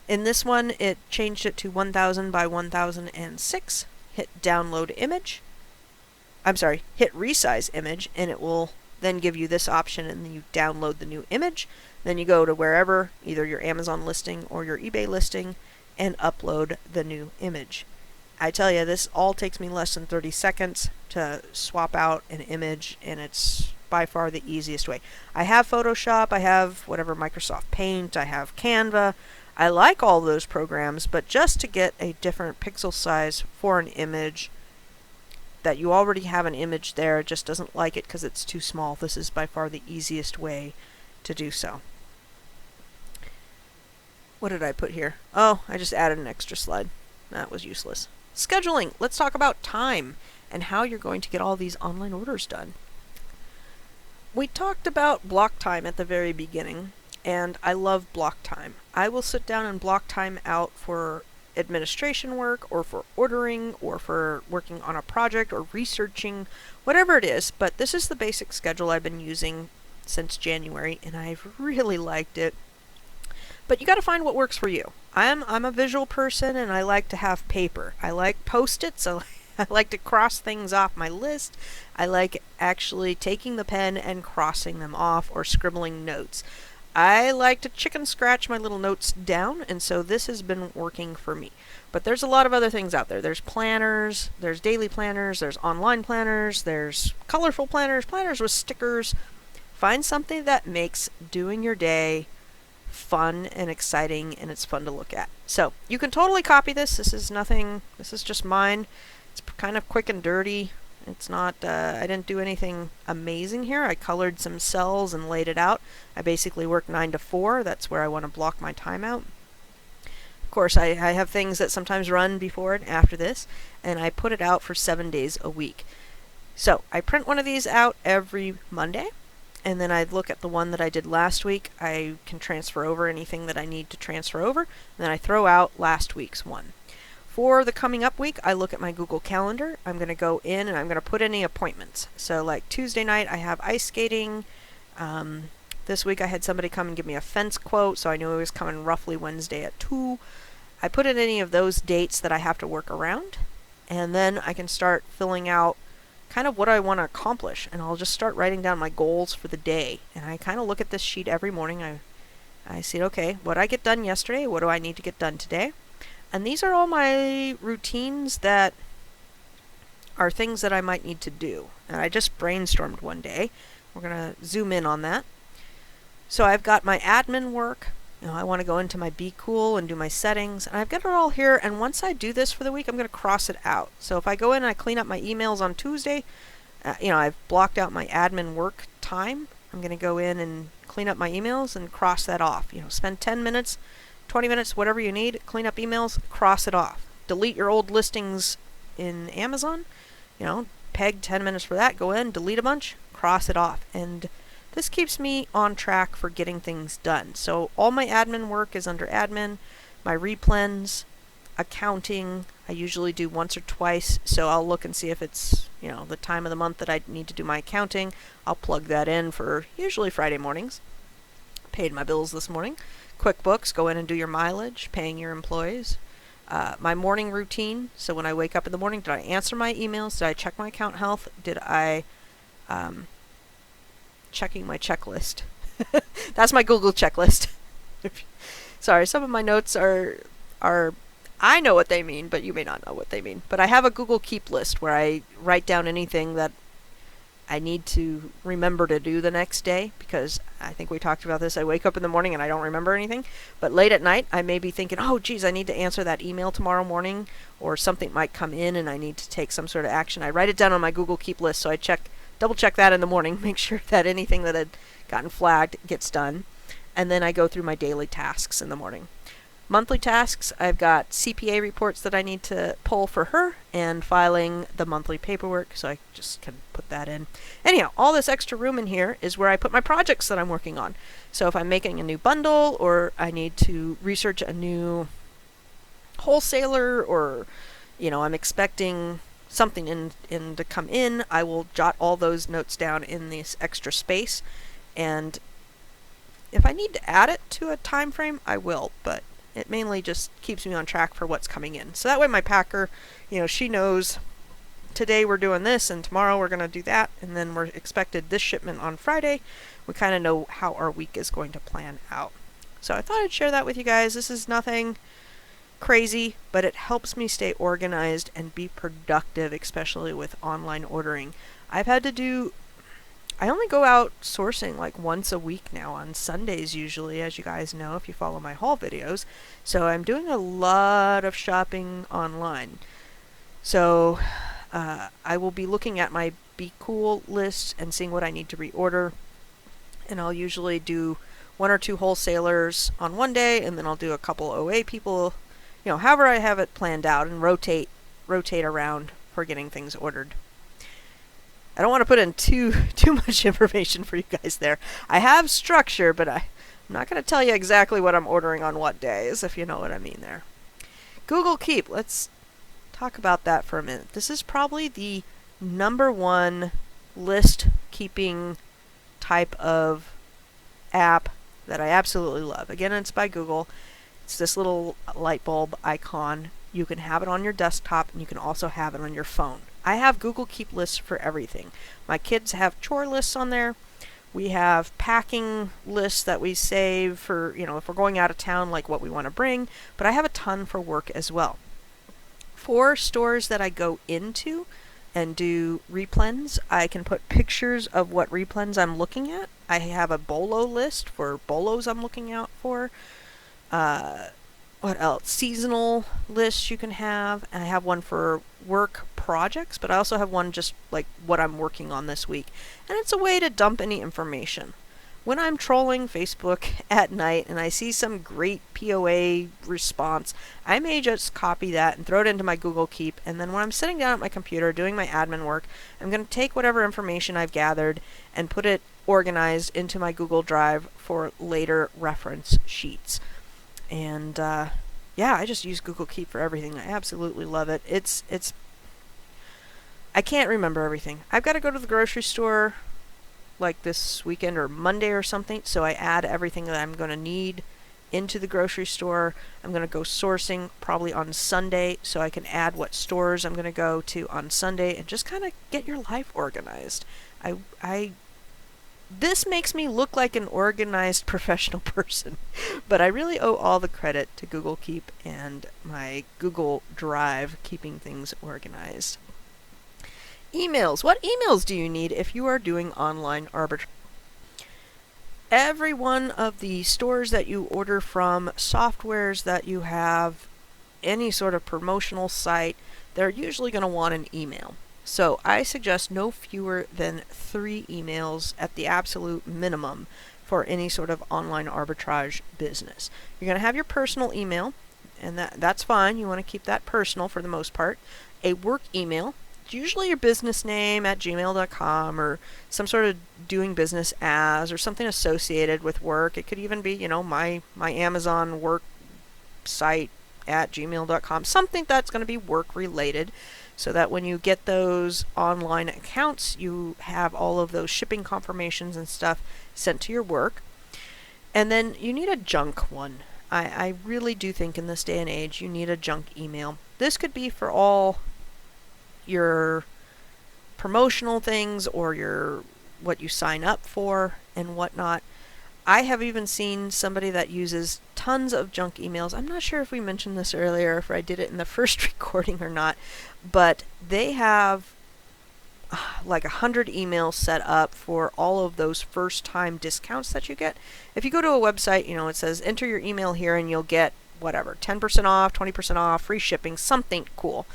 In this one, it changed it to 1000 by 1006. Hit download image. I'm sorry, hit resize image, and it will then give you this option, and then you download the new image. Then you go to wherever, either your Amazon listing or your eBay listing, and upload the new image. I tell you, this all takes me less than 30 seconds to swap out an image, and it's by far the easiest way. I have Photoshop, I have whatever, Microsoft Paint, I have Canva. I like all those programs, but just to get a different pixel size for an image that you already have an image there, it just doesn't like it because it's too small. This is by far the easiest way to do so. What did I put here? Oh, I just added an extra slide. That was useless. Scheduling. Let's talk about time and how you're going to get all these online orders done. We talked about block time at the very beginning, and I love block time. I will sit down and block time out for administration work, or for ordering, or for working on a project, or researching, whatever it is, but this is the basic schedule I've been using since January, and I've really liked it. But you got to find what works for you. I'm a visual person, and I like to have paper. I like Post-its. I like to cross things off my list. I like actually taking the pen and crossing them off, or scribbling notes. I like to chicken scratch my little notes down, and so this has been working for me. But there's a lot of other things out there. There's planners, there's daily planners, there's online planners, there's colorful planners, planners with stickers. Find something that makes doing your day fun and exciting, and it's fun to look at. So you can totally copy this. This is nothing, this is just mine. It's kind of quick and dirty. It's not, I didn't do anything amazing here. I colored some cells and laid it out. I basically work 9 to 4. That's where I want to block my time out. Of course, I have things that sometimes run before and after this, and I put it out for 7 days a week. So I print one of these out every Monday, and then I look at the one that I did last week. I can transfer over anything that I need to transfer over, and then I throw out last week's one. For the coming up week, I look at my Google Calendar. I'm going to go in and I'm going to put any appointments. So like Tuesday night, I have ice skating. This week I had somebody come and give me a fence quote, so I knew it was coming roughly Wednesday at 2. I put in any of those dates that I have to work around, and then I can start filling out kind of what I want to accomplish, and I'll just start writing down my goals for the day. And I kind of look at this sheet every morning. I see, okay, what I get done yesterday, what do I need to get done today? And these are all my routines that are things that I might need to do. And I just brainstormed one day. We're going to zoom in on that. So I've got my admin work. You know, I want to go into my Be Cool and do my settings. And I've got it all here. And once I do this for the week, I'm going to cross it out. So if I go in and I clean up my emails on Tuesday, I've blocked out my admin work time. I'm going to go in and clean up my emails and cross that off. Spend 10 minutes, 20 minutes, whatever you need, clean up emails, cross it off. Delete your old listings in Amazon, peg 10 minutes for that, go in, delete a bunch, cross it off. And this keeps me on track for getting things done. So all my admin work is under admin. My replens, accounting, I usually do once or twice, so I'll look and see if it's, the time of the month that I need to do my accounting. I'll plug that in for usually Friday mornings. Paid my bills this morning. QuickBooks, go in and do your mileage, paying your employees. My morning routine, so when I wake up in the morning, did I answer my emails? Did I check my account health? Did I, checking my checklist. That's my Google checklist. Sorry, some of my notes are, I know what they mean, but you may not know what they mean. But I have a Google Keep list where I write down anything that I need to remember to do the next day, because I think we talked about this. I wake up in the morning and I don't remember anything, but late at night I may be thinking, oh geez, I need to answer that email tomorrow morning, or something might come in and I need to take some sort of action. I write it down on my Google Keep list, so I double check that in the morning, make sure that anything that had gotten flagged gets done, and then I go through my daily tasks in the morning. Monthly tasks, I've got CPA reports that I need to pull for her, and filing the monthly paperwork, so I just can put that in. Anyhow, all this extra room in here is where I put my projects that I'm working on. So if I'm making a new bundle, or I need to research a new wholesaler, or I'm expecting something in to come in, I will jot all those notes down in this extra space, and if I need to add it to a time frame, I will, but it mainly just keeps me on track for what's coming in. So that way my packer, she knows today we're doing this and tomorrow we're going to do that, and then we're expected this shipment on Friday. We kind of know how our week is going to plan out. So I thought I'd share that with you guys. This is nothing crazy, but it helps me stay organized and be productive, especially with online ordering. I only go out sourcing like once a week now, on Sundays usually, as you guys know if you follow my haul videos. So I'm doing a lot of shopping online. So I will be looking at my Be Cool list and seeing what I need to reorder. And I'll usually do 1 or 2 wholesalers on one day, and then I'll do a couple OA people, however I have it planned out, and rotate around for getting things ordered. I don't want to put in too much information for you guys there. I have structure, but I'm not going to tell you exactly what I'm ordering on what days, if you know what I mean there. Google Keep, let's talk about that for a minute. This is probably the #1 list keeping type of app that I absolutely love. Again, it's by Google. It's this little light bulb icon. You can have it on your desktop, and you can also have it on your phone. I have Google Keep lists for everything. My kids have chore lists on there. We have packing lists that we save for, if we're going out of town, like what we want to bring. But I have a ton for work as well. For stores that I go into and do replens, I can put pictures of what replens I'm looking at. I have a bolo list for bolos I'm looking out for. What else? Seasonal lists you can have. And I have one for work projects, but I also have one just like what I'm working on this week. And it's a way to dump any information. When I'm trolling Facebook at night and I see some great POA response, I may just copy that and throw it into my Google Keep, and then when I'm sitting down at my computer doing my admin work, I'm going to take whatever information I've gathered and put it organized into my Google Drive for later reference sheets. And yeah, I just use Google Keep for everything. I absolutely love it. It's I can't remember everything. I've got to go to the grocery store like this weekend or Monday or something, so I add everything that I'm going to need into the grocery store. I'm going to go sourcing probably on Sunday, so I can add what stores I'm going to go to on Sunday, and just kind of get your life organized. This makes me look like an organized professional person, but I really owe all the credit to Google Keep and my Google Drive keeping things organized. Emails. What emails do you need if you are doing online arbitrage? Every one of the stores that you order from, softwares that you have, any sort of promotional site, they're usually going to want an email. So I suggest no fewer than 3 emails at the absolute minimum for any sort of online arbitrage business. You're going to have your personal email, and that's fine. You want to keep that personal for the most part. A work email. It's usually your business name at gmail.com, or some sort of doing business as, or something associated with work. It could even be, my Amazon work site at gmail.com. Something that's going to be work related, so that when you get those online accounts, you have all of those shipping confirmations and stuff sent to your work. And then you need a junk one. I really do think in this day and age you need a junk email. This could be for all your promotional things, or what you sign up for and whatnot. I have even seen somebody that uses tons of junk emails. I'm not sure if we mentioned this earlier, if I did it in the first recording or not, but they have like 100 emails set up for all of those first time discounts that you get. If you go to a website, you know, it says enter your email here and you'll get whatever, 10% off, 20% off, free shipping, something cool.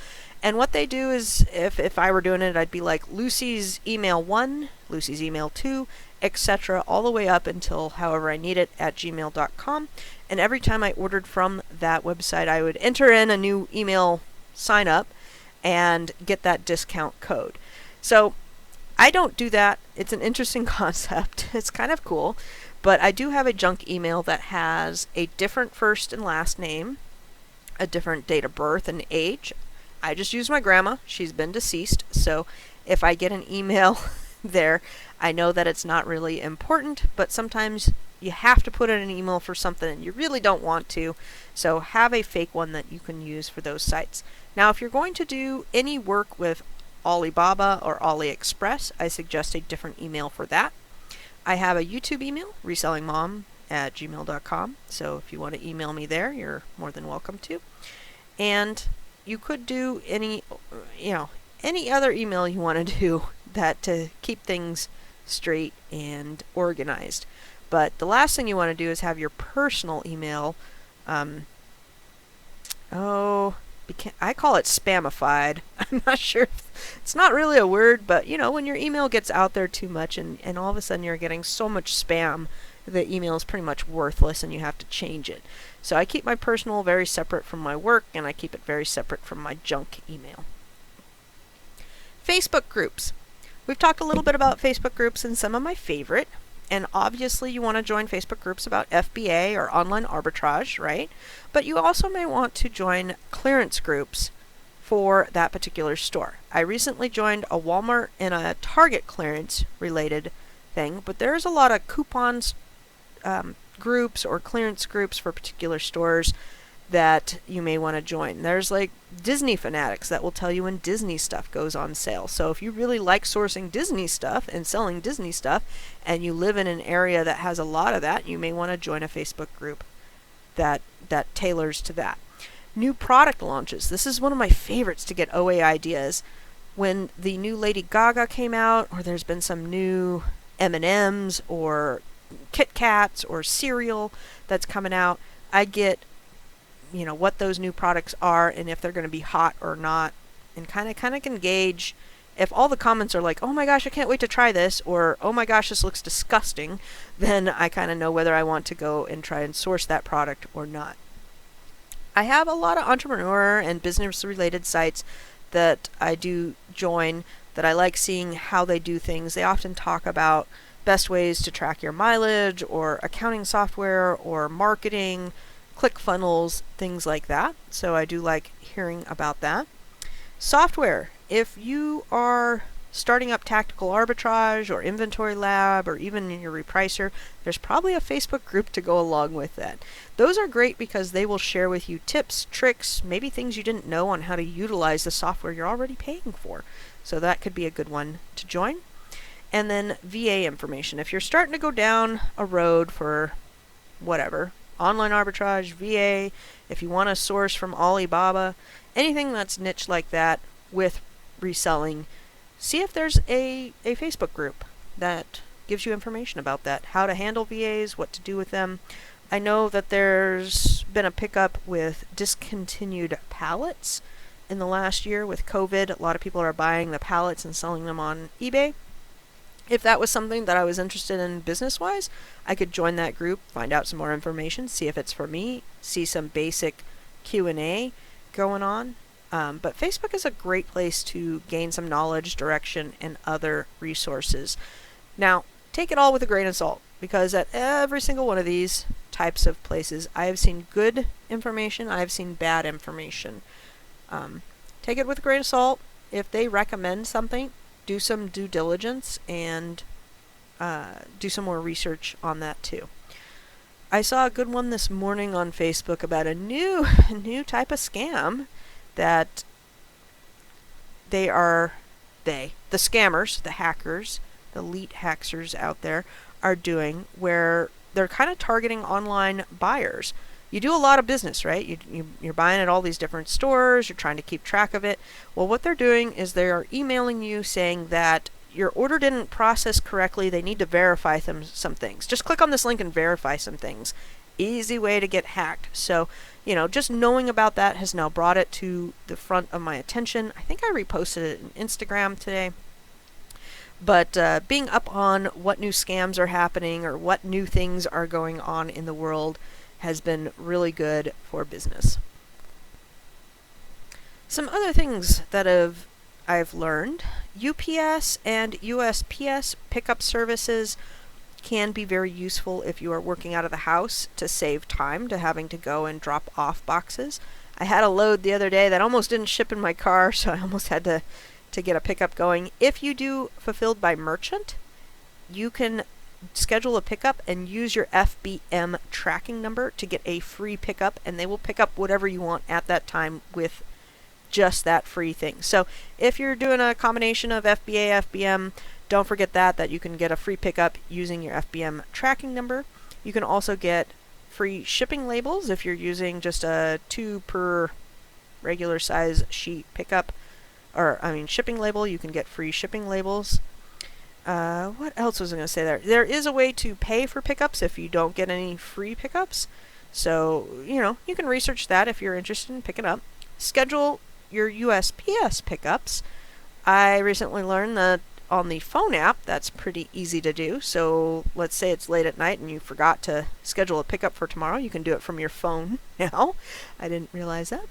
And what they do is, if I were doing it, I'd be like Lucy's email 1, Lucy's email 2, etc., all the way up until however I need it at gmail.com. And every time I ordered from that website, I would enter in a new email sign up and get that discount code. So I don't do that. It's an interesting concept. It's kind of cool. But I do have a junk email that has a different first and last name, a different date of birth and age. I just use my grandma. She's been deceased. So if I get an email there, I know that it's not really important, but sometimes you have to put in an email for something and you really don't want to. So have a fake one that you can use for those sites. Now, if you're going to do any work with Alibaba or AliExpress, I suggest a different email for that. I have a YouTube email, resellingmom@gmail.com. So if you want to email me there, you're more than welcome to. And you could do any other email you want to do that to keep things straight and organized. But the last thing you want to do is have your personal email, I call it spamified. I'm not sure if it's not really a word, but you know, when your email gets out there too much and all of a sudden you're getting so much spam, the email is pretty much worthless and you have to change it. So I keep my personal very separate from my work, and I keep it very separate from my junk email. Facebook groups. We've talked a little bit about Facebook groups and some of my favorite. And obviously you want to join Facebook groups about FBA or online arbitrage, right? But you also may want to join clearance groups for that particular store. I recently joined a Walmart and a Target clearance related thing, but there's a lot of coupons groups or clearance groups for particular stores that you may want to join. There's like Disney fanatics that will tell you when Disney stuff goes on sale. So if you really like sourcing Disney stuff and selling Disney stuff, and you live in an area that has a lot of that, you may want to join a Facebook group that tailors to that. New product launches. This is one of my favorites to get OA ideas. When the new Lady Gaga came out, or there's been some new M&Ms or Kit Kats or cereal that's coming out, I get what those new products are and if they're going to be hot or not, and kind of can gauge if all the comments are like, oh my gosh, I can't wait to try this, or oh my gosh, this looks disgusting, then I kind of know whether I want to go and try and source that product or not. I have a lot of entrepreneur and business related sites that I do join that I like seeing how they do things. They often talk about best ways to track your mileage or accounting software or marketing, ClickFunnels, things like that. So I do like hearing about that. Software. If you are starting up Tactical Arbitrage or Inventory Lab or even in your Repricer, there's probably a Facebook group to go along with that. Those are great because they will share with you tips, tricks, maybe things you didn't know on how to utilize the software you're already paying for. So that could be a good one to join. And then VA information. If you're starting to go down a road for whatever, online arbitrage, VA, if you want to source from Alibaba, anything that's niche like that with reselling, see if there's a Facebook group that gives you information about that, how to handle VAs, what to do with them. I know that there's been a pickup with discontinued pallets in the last year with COVID. A lot of people are buying the pallets and selling them on eBay. If that was something that I was interested in business-wise, I could join that group, find out some more information, see if it's for me, see some basic Q&A going on. But Facebook is a great place to gain some knowledge, direction, and other resources. Now, take it all with a grain of salt, because at every single one of these types of places, I have seen good information, I have seen bad information. Take it with a grain of salt. If they recommend something, do some due diligence and do some more research on that too. I saw a good one this morning on Facebook about a new type of scam that the scammers, the hackers, the elite hackers out there are doing, where they're kind of targeting online buyers. you do a lot of business, right? You're buying at all these different stores, you're trying to keep track of it. Well, what they're doing is they are emailing you saying that your order didn't process correctly, they need to verify some things. Just click on this link and verify some things. Easy way to get hacked. So, just knowing about that has now brought it to the front of my attention. I think I reposted it on Instagram today. But being up on what new scams are happening or what new things are going on in the world has been really good for business. Some other things that I've learned: UPS and USPS pickup services can be very useful if you are working out of the house to save time to having to go and drop off boxes. I had a load the other day that almost didn't ship in my car, so I almost had to get a pickup going. If you do fulfilled by merchant, you can schedule a pickup and use your FBM tracking number to get a free pickup, and they will pick up whatever you want at that time with just that free thing. So if you're doing a combination of FBA, FBM, don't forget that you can get a free pickup using your FBM tracking number. You can also get free shipping labels if you're using just a 2 per regular size sheet pickup, shipping label. You can get free shipping labels. What else was I going to say there? There is a way to pay for pickups if you don't get any free pickups. So, you can research that if you're interested in picking up. Schedule your USPS pickups. I recently learned that on the phone app, that's pretty easy to do. So let's say it's late at night and you forgot to schedule a pickup for tomorrow. You can do it from your phone now. I didn't realize that.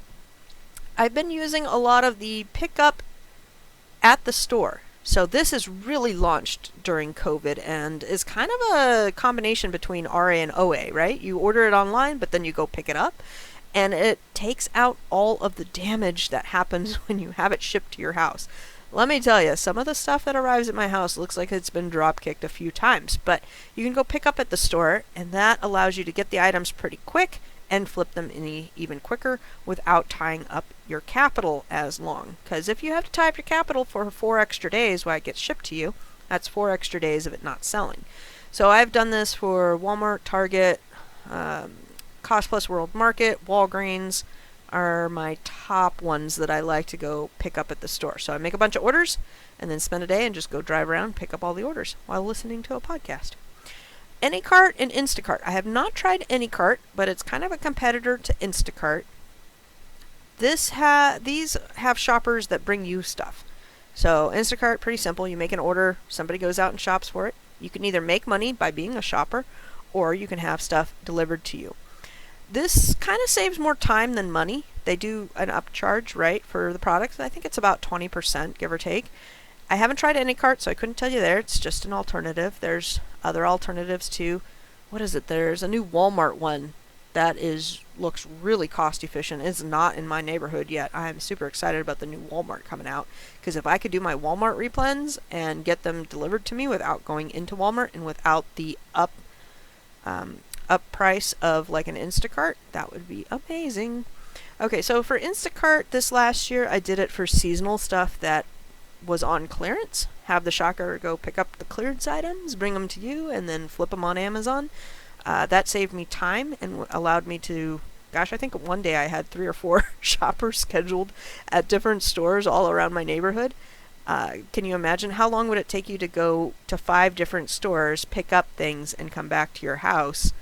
I've been using a lot of the pickup at the store. So this is really launched during COVID and is kind of a combination between RA and OA, right? You order it online, but then you go pick it up. And it takes out all of the damage that happens when you have it shipped to your house. Let me tell you, some of the stuff that arrives at my house looks like it's been drop kicked a few times. But you can go pick up at the store, and that allows you to get the items pretty quick and flip them in even quicker without tying up your capital as long. Because if you have to tie up your capital for 4 extra days while it gets shipped to you, that's 4 extra days of it not selling. So I've done this for Walmart, Target, Cost Plus World Market, Walgreens are my top ones that I like to go pick up at the store. So I make a bunch of orders and then spend a day and just go drive around and pick up all the orders while listening to a podcast. Anycart and Instacart. I have not tried Anycart, but it's kind of a competitor to Instacart. These have shoppers that bring you stuff. So Instacart, pretty simple. You make an order, somebody goes out and shops for it. You can either make money by being a shopper, or you can have stuff delivered to you. This kind of saves more time than money. They do an upcharge, right, for the products. I think it's about 20%, give or take. I haven't tried Anycart, so I couldn't tell you there. It's just an alternative. There's other alternatives too. What is it? There's a new Walmart one that looks really cost efficient. It's not in my neighborhood yet. I'm super excited about the new Walmart coming out, because if I could do my Walmart replens and get them delivered to me without going into Walmart and without the up price of like an Instacart, that would be amazing. Okay, so for Instacart this last year, I did it for seasonal stuff that was on clearance. Have the shopper go pick up the clearance items, bring them to you, and then flip them on Amazon. That saved me time and allowed me to, I think one day I had 3 or 4 shoppers scheduled at different stores all around my neighborhood. Can you imagine how long would it take you to go to 5 different stores, pick up things, and come back to your house,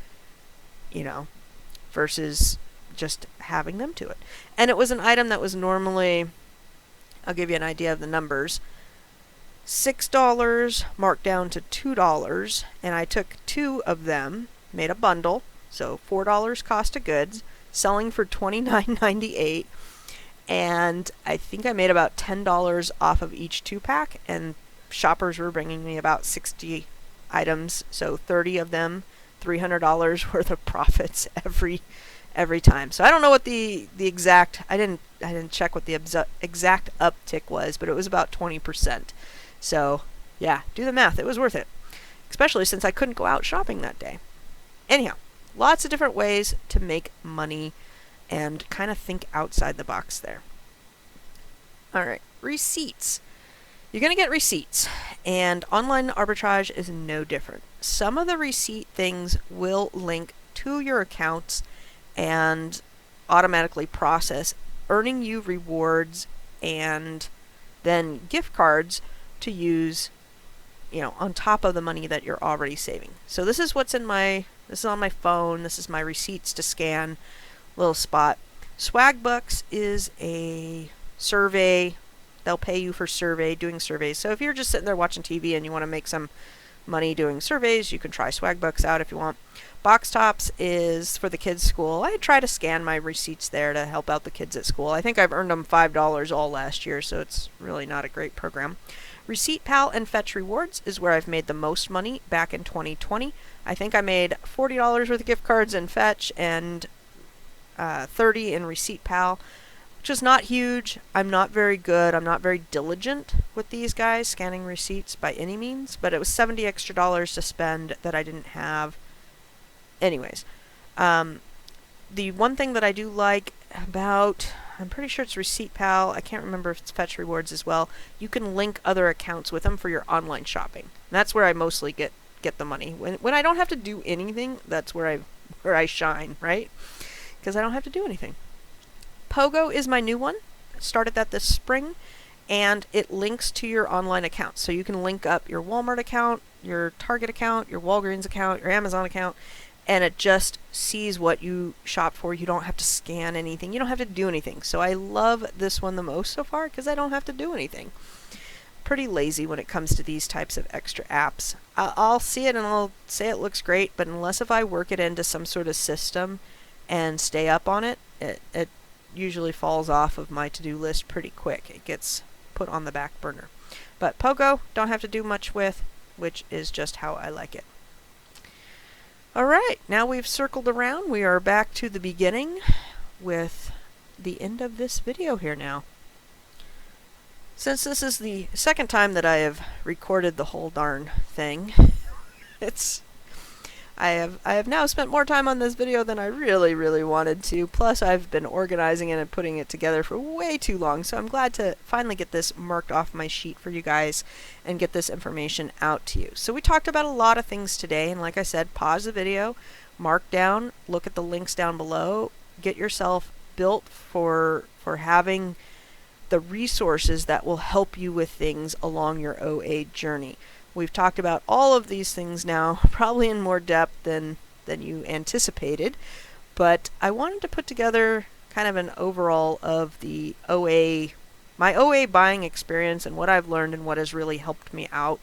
versus just having them to it? And it was an item that was normally, I'll give you an idea of the numbers, $6 marked down to $2, and I took 2 of them, made a bundle, so $4 cost of goods, selling for $29.98, and I think I made about $10 off of each 2-pack, and shoppers were bringing me about 60 items, so 30 of them, $300 worth of profits every time. So I don't know what the exact, I didn't check what the exact uptick was, but it was about 20%. So yeah, do the math. It was worth it, especially since I couldn't go out shopping that day. Anyhow, lots of different ways to make money and kind of think outside the box there. All right, receipts. You're going to get receipts, and online arbitrage is no different. Some of the receipt things will link to your accounts, and automatically process, earning you rewards and then gift cards to use, on top of the money that you're already saving. So this is what's this is on my phone. This is my receipts to scan little spot. Swagbucks is a survey. They'll pay you for doing surveys. So if you're just sitting there watching TV and you want to make some money doing surveys, you can try Swagbucks out if you want. Box Tops is for the kids' school. I try to scan my receipts there to help out the kids at school. I think I've earned them $5 all last year, so it's really not a great program. Receipt Pal and Fetch Rewards is where I've made the most money back in 2020. I think I made $40 worth of gift cards in Fetch and $30 in Receipt Pal, which is not huge. I'm not very good. I'm not very diligent with these guys scanning receipts by any means, but it was $70 extra to spend that I didn't have. Anyways, the one thing that I do like about, I'm pretty sure it's Receipt Pal, I can't remember if it's Fetch Rewards as well, you can link other accounts with them for your online shopping. And that's where I mostly get the money. When I don't have to do anything, that's where I shine, right? Because I don't have to do anything. Pogo is my new one. I started that this spring, and it links to your online account. So you can link up your Walmart account, your Target account, your Walgreens account, your Amazon account, and it just sees what you shop for. You don't have to scan anything. You don't have to do anything. So I love this one the most so far because I don't have to do anything. Pretty lazy when it comes to these types of extra apps. I'll see it and I'll say it looks great, but unless if I work it into some sort of system and stay up on it, it usually falls off of my to-do list pretty quick. It gets put on the back burner. But Pogo, don't have to do much with, which is just how I like it. Alright, now we've circled around. We are back to the beginning with the end of this video here now. Since this is the second time that I have recorded the whole darn thing, I have now spent more time on this video than I really wanted to. Plus, I've been organizing it and putting it together for way too long. So I'm glad to finally get this marked off my sheet for you guys and get this information out to you. So we talked about a lot of things today. And like I said, pause the video, mark down, look at the links down below, get yourself built for having the resources that will help you with things along your OA journey. We've talked about all of these things now, probably in more depth than you anticipated, but I wanted to put together kind of an overall of the my OA buying experience and what I've learned and what has really helped me out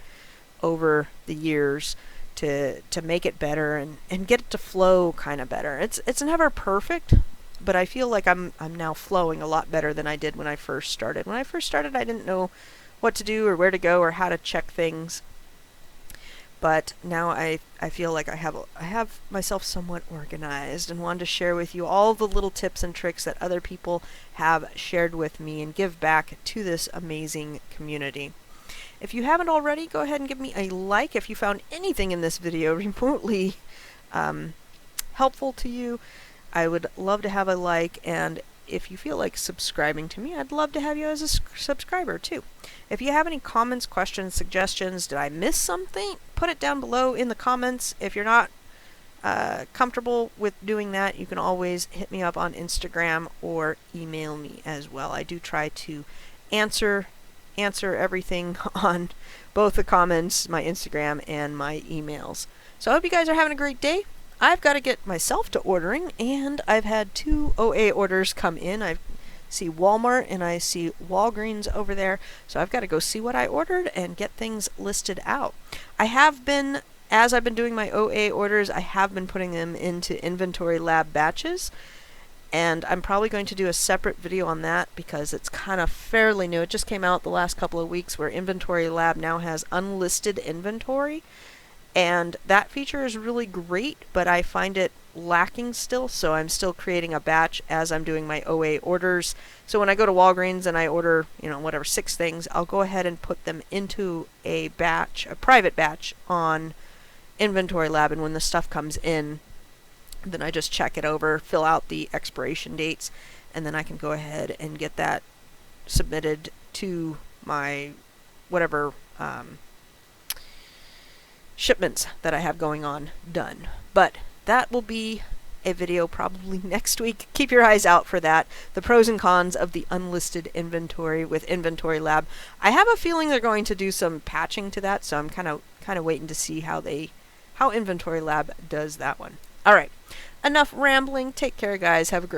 over the years to make it better and get it to flow kind of better. It's never perfect, but I feel like I'm now flowing a lot better than I did when I first started. When I first started, I didn't know what to do or where to go or how to check things. But now I feel like I have myself somewhat organized and wanted to share with you all the little tips and tricks that other people have shared with me and give back to this amazing community. If you haven't already, go ahead and give me a like if you found anything in this video remotely helpful to you. I would love to have a like, and if you feel like subscribing to me, I'd love to have you as a subscriber too. If you have any comments, questions, suggestions, did I miss something? Put it down below in the comments. If you're not comfortable with doing that, you can always hit me up on Instagram or email me as well. I do try to answer everything on both the comments, my Instagram, and my emails. So I hope you guys are having a great day. I've got to get myself to ordering, and I've had 2 OA orders come in. I see Walmart and I see Walgreens over there, so I've got to go see what I ordered and get things listed out. I have been, as I've been doing my OA orders, I have been putting them into Inventory Lab batches, and I'm probably going to do a separate video on that because it's kind of fairly new. It just came out the last couple of weeks where Inventory Lab now has unlisted inventory. And that feature is really great, but I find it lacking still, so I'm still creating a batch as I'm doing my OA orders. So when I go to Walgreens and I order, 6 things, I'll go ahead and put them into a batch, a private batch on Inventory Lab, and when the stuff comes in, then I just check it over, fill out the expiration dates, and then I can go ahead and get that submitted to my whatever shipments that I have going on done. But that will be a video probably next week. Keep your eyes out for that. The pros and cons of the unlisted inventory with Inventory Lab. I have a feeling they're going to do some patching to that, so I'm kind of waiting to see how Inventory Lab does that one. All right, enough rambling. Take care, guys. Have a great